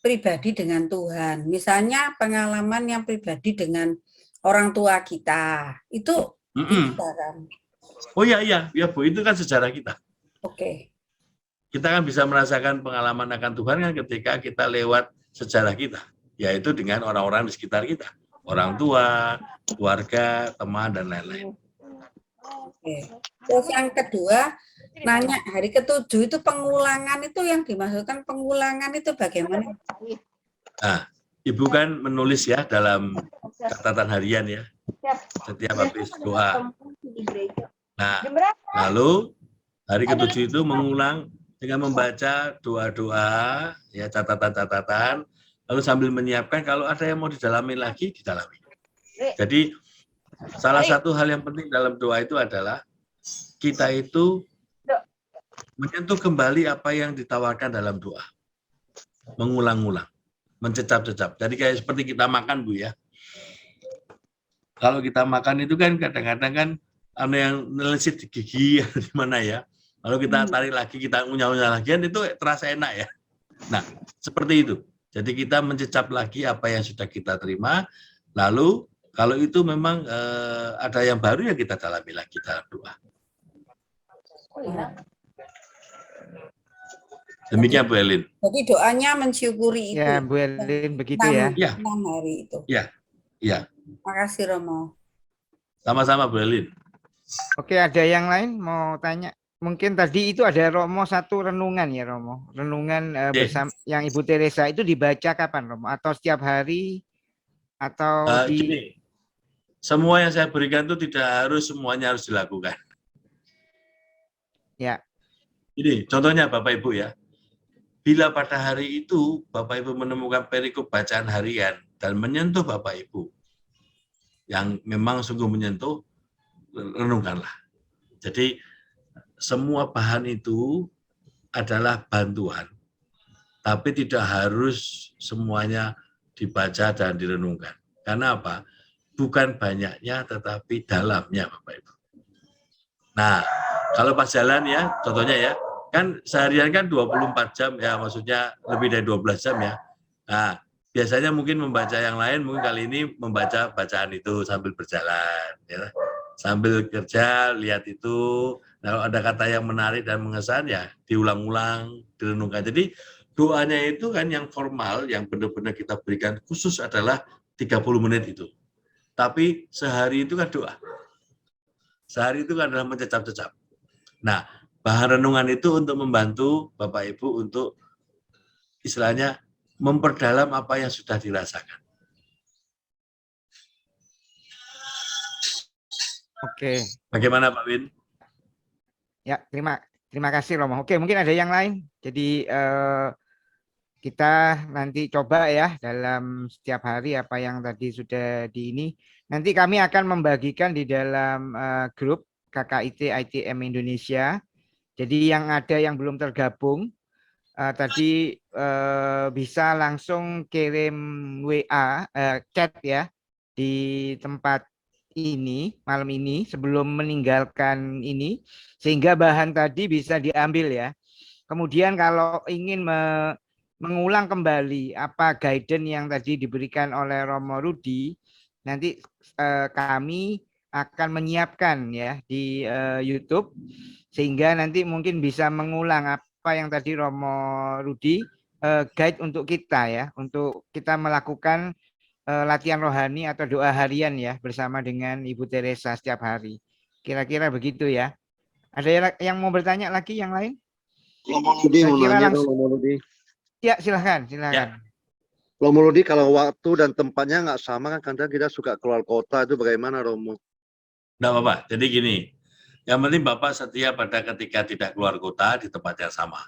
pribadi dengan Tuhan. Misalnya pengalaman yang pribadi dengan orang tua kita. Itu bisa kan? Oh iya Bu, itu kan sejarah kita. Oke. Kita kan bisa merasakan pengalaman akan Tuhan kan ketika kita lewat sejarah kita, yaitu dengan orang-orang di sekitar kita. Orang tua, keluarga, teman, dan lain-lain. Oke. Terus yang kedua, nanya hari ke-7 itu pengulangan itu yang dimaksudkan pengulangan itu bagaimana? Nah, Ibu kan menulis ya dalam catatan harian ya, setiap habis doa. Nah, lalu hari ke-7 itu mengulang dengan membaca doa-doa, ya catatan-catatan, lalu sambil menyiapkan kalau ada yang mau didalami lagi, didalami. Jadi salah satu hal yang penting dalam doa itu adalah kita itu menyentuh kembali apa yang ditawarkan dalam doa. Mengulang-ulang, mencecap-cecap. Jadi kayak seperti kita makan, Bu ya. Kalau kita makan itu kan kadang-kadang kan ada yang nelesit di gigi di mana ya. Lalu kita tarik lagi, kita ngunyah-ngunyah lagi, kan itu terasa enak ya. Nah, seperti itu. Jadi kita mencecap lagi apa yang sudah kita terima, lalu kalau itu memang ada yang baru ya kita dalami lagi dalam doa. Demikian Bu Elin. Jadi doanya mensyukuri itu. Ya, Bu Elin begitu ya. 6 hari itu. Ya, ya. Makasih Romo. Sama-sama Bu Elin. Oke, ada yang lain mau tanya? Mungkin tadi itu ada Romo satu renungan ya Romo. Renungan bersama yang Ibu Teresa itu dibaca kapan Romo? Atau setiap hari? Atau Gini, semua yang saya berikan itu tidak harus semuanya harus dilakukan. Ya. Ini contohnya Bapak Ibu ya. Bila pada hari itu Bapak Ibu menemukan perikop bacaan harian dan menyentuh Bapak Ibu yang memang sungguh menyentuh, renungkanlah. Jadi semua bahan itu adalah bantuan, tapi tidak harus semuanya dibaca dan direnungkan. Karena apa? Bukan banyaknya, tetapi dalamnya, Bapak Ibu. Nah, kalau pas jalan ya, contohnya ya, kan seharian kan 24 jam ya, maksudnya lebih dari 12 jam ya. Nah, biasanya mungkin membaca yang lain, mungkin kali ini membaca bacaan itu sambil berjalan, ya. Sambil kerja, lihat itu, kalau ada kata yang menarik dan mengesan ya diulang-ulang, direnungkan. Jadi doanya itu kan yang formal, yang benar-benar kita berikan khusus adalah 30 menit itu. Tapi sehari itu kan doa. Sehari itu kan adalah mencecap-cecap. Nah, bahan renungan itu untuk membantu Bapak Ibu untuk istilahnya memperdalam apa yang sudah dirasakan. Oke. Bagaimana Pak Win? Ya, terima kasih Romo. Oke, mungkin ada yang lain. Jadi kita nanti coba ya dalam setiap hari apa yang tadi sudah di ini. Nanti kami akan membagikan di dalam grup KKIT ITM Indonesia. Jadi yang ada yang belum tergabung tadi bisa langsung kirim WA chat ya di tempat ini malam ini sebelum meninggalkan ini sehingga bahan tadi bisa diambil ya. Kemudian kalau ingin mengulang kembali apa guidance yang tadi diberikan oleh Romo Rudi, nanti kami akan menyiapkan ya di YouTube sehingga nanti mungkin bisa mengulang apa yang tadi Romo Rudi guide untuk kita ya, untuk kita melakukan latihan rohani atau doa harian ya bersama dengan Ibu Teresa setiap hari. Kira-kira begitu ya. Ada yang mau bertanya lagi yang lain? Romo Rudi mau nanya dong, Romo Rudi. Ya, silahkan. Ya. Romo Rudi, kalau waktu dan tempatnya nggak sama kan kadang kita suka keluar kota, itu bagaimana Romo? Nggak apa-apa. Jadi gini, yang penting Bapak setia pada ketika tidak keluar kota di tempat yang sama.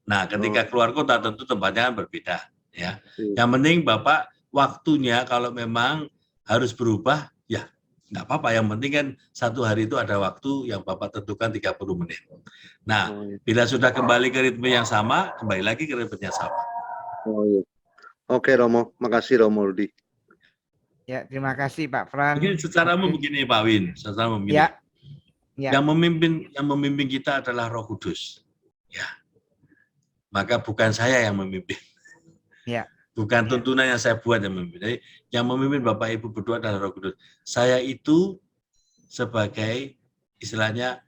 Nah, ketika keluar kota tentu tempatnya kan berbeda. Ya. Yang penting Bapak waktunya kalau memang harus berubah, ya nggak apa-apa. Yang penting kan satu hari itu ada waktu yang Bapak tentukan 30 menit. Nah, bila sudah kembali ke ritme yang sama, kembali lagi ke ritme yang sama. Oh, iya. Oke Romo, makasih Romo Rudi. Ya, terima kasih Pak Fran. Mungkin secara begini Pak Win, secara begini. Ya. Yang memimpin kita adalah Roh Kudus. Ya. Maka bukan saya yang memimpin. Ya. Bukan tuntunan yang saya buat yang memimpin. Jadi yang memimpin Bapak Ibu berdua adalah Roh Kudus. Saya itu sebagai istilahnya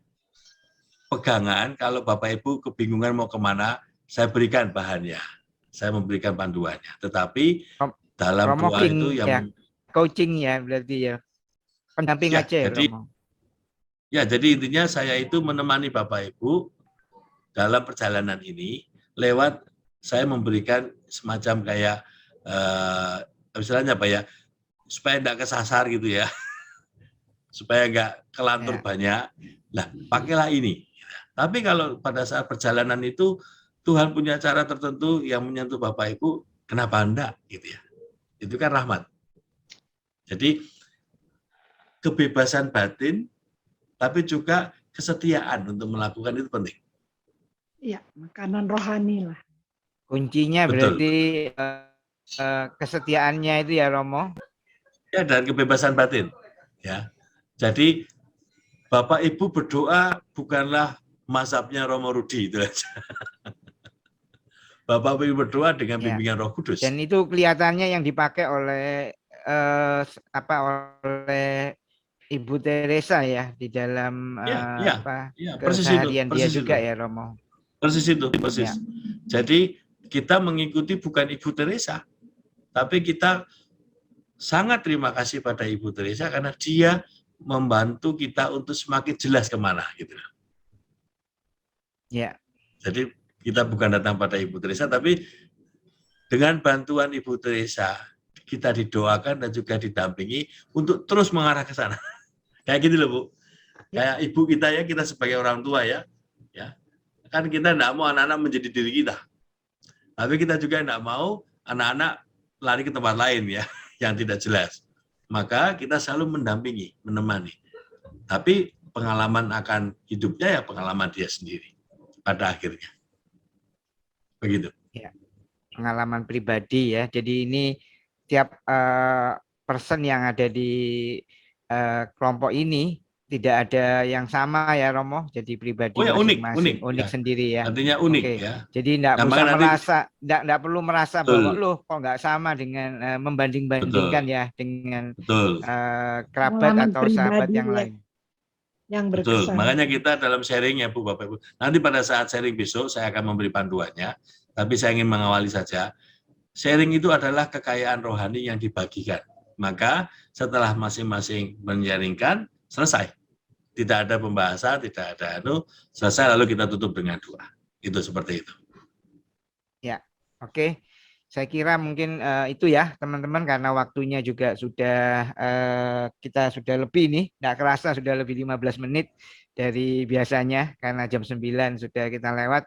pegangan, kalau Bapak Ibu kebingungan mau kemana, saya berikan bahannya. Saya memberikan panduannya. Tetapi dalam doa itu yang ya, coaching ya berarti ya. Pendamping ya, aja ya, jadi, Romo. Ya, jadi intinya saya itu menemani Bapak Ibu dalam perjalanan ini lewat saya memberikan semacam kayak istilahnya apa ya, supaya enggak kesasar gitu ya, supaya enggak kelantur banyak. Nah, pakailah ini. Tapi kalau pada saat perjalanan itu Tuhan punya cara tertentu yang menyentuh Bapak Ibu, kenapa enggak gitu ya? Itu kan rahmat. Jadi kebebasan batin, tapi juga kesetiaan untuk melakukan itu penting. Ya, makanan rohani lah. Kuncinya Betul, berarti kesetiaannya itu ya Romo. ya, dan kebebasan batin. Ya, jadi Bapak Ibu berdoa bukanlah mazhabnya Romo Rudi itu aja. Bapak Ibu berdoa dengan Ya. bimbingan Roh Kudus. Dan itu kelihatannya yang dipakai oleh oleh Ibu Teresa ya di dalam Persis itu, keseharian dia juga ya Romo. Persis itu, persis. Ya. Jadi kita mengikuti bukan Ibu Teresa, tapi kita sangat terima kasih pada Ibu Teresa karena dia membantu kita untuk semakin jelas kemana gitu. Ya. Jadi kita bukan datang pada Ibu Teresa, tapi dengan bantuan Ibu Teresa kita didoakan dan juga didampingi untuk terus mengarah ke sana. Kayak gitu loh Bu. Kayak ibu kita ya, kita sebagai orang tua ya, kan kita tidak mau anak-anak menjadi diri kita. Tapi kita juga tidak mau anak-anak lari ke tempat lain ya, yang tidak jelas. Maka kita selalu mendampingi, menemani. Tapi pengalaman akan hidupnya ya pengalaman dia sendiri pada akhirnya. Begitu. Ya, pengalaman pribadi ya. Jadi ini tiap person yang ada di kelompok ini tidak ada yang sama ya Romo. Jadi pribadi masing-masing unik ya. sendiri ya. Artinya unik ya. Jadi tidak perlu merasa bahwa loh kok nggak sama dengan membanding-bandingkan ya dengan kerabat atau sahabat yang lain. Yang betul. Makanya kita dalam sharing ya Bu Bapak Ibu. Nanti pada saat sharing besok saya akan memberi panduannya. Tapi saya ingin mengawali saja. Sharing itu adalah kekayaan rohani yang dibagikan. Maka setelah masing-masing menyaringkan, selesai. Tidak ada pembahasan, tidak ada selesai lalu kita tutup dengan doa. Itu seperti itu. Ya, oke. Saya kira mungkin itu ya teman-teman karena waktunya juga sudah kita sudah lebih nih, tidak kerasa sudah lebih 15 menit dari biasanya karena jam 9 sudah kita lewat.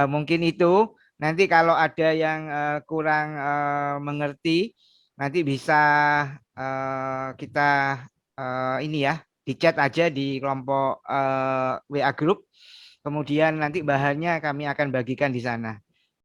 Mungkin itu nanti kalau ada yang kurang mengerti nanti bisa kita ini ya di chat aja di kelompok WA group. Kemudian nanti bahannya kami akan bagikan di sana.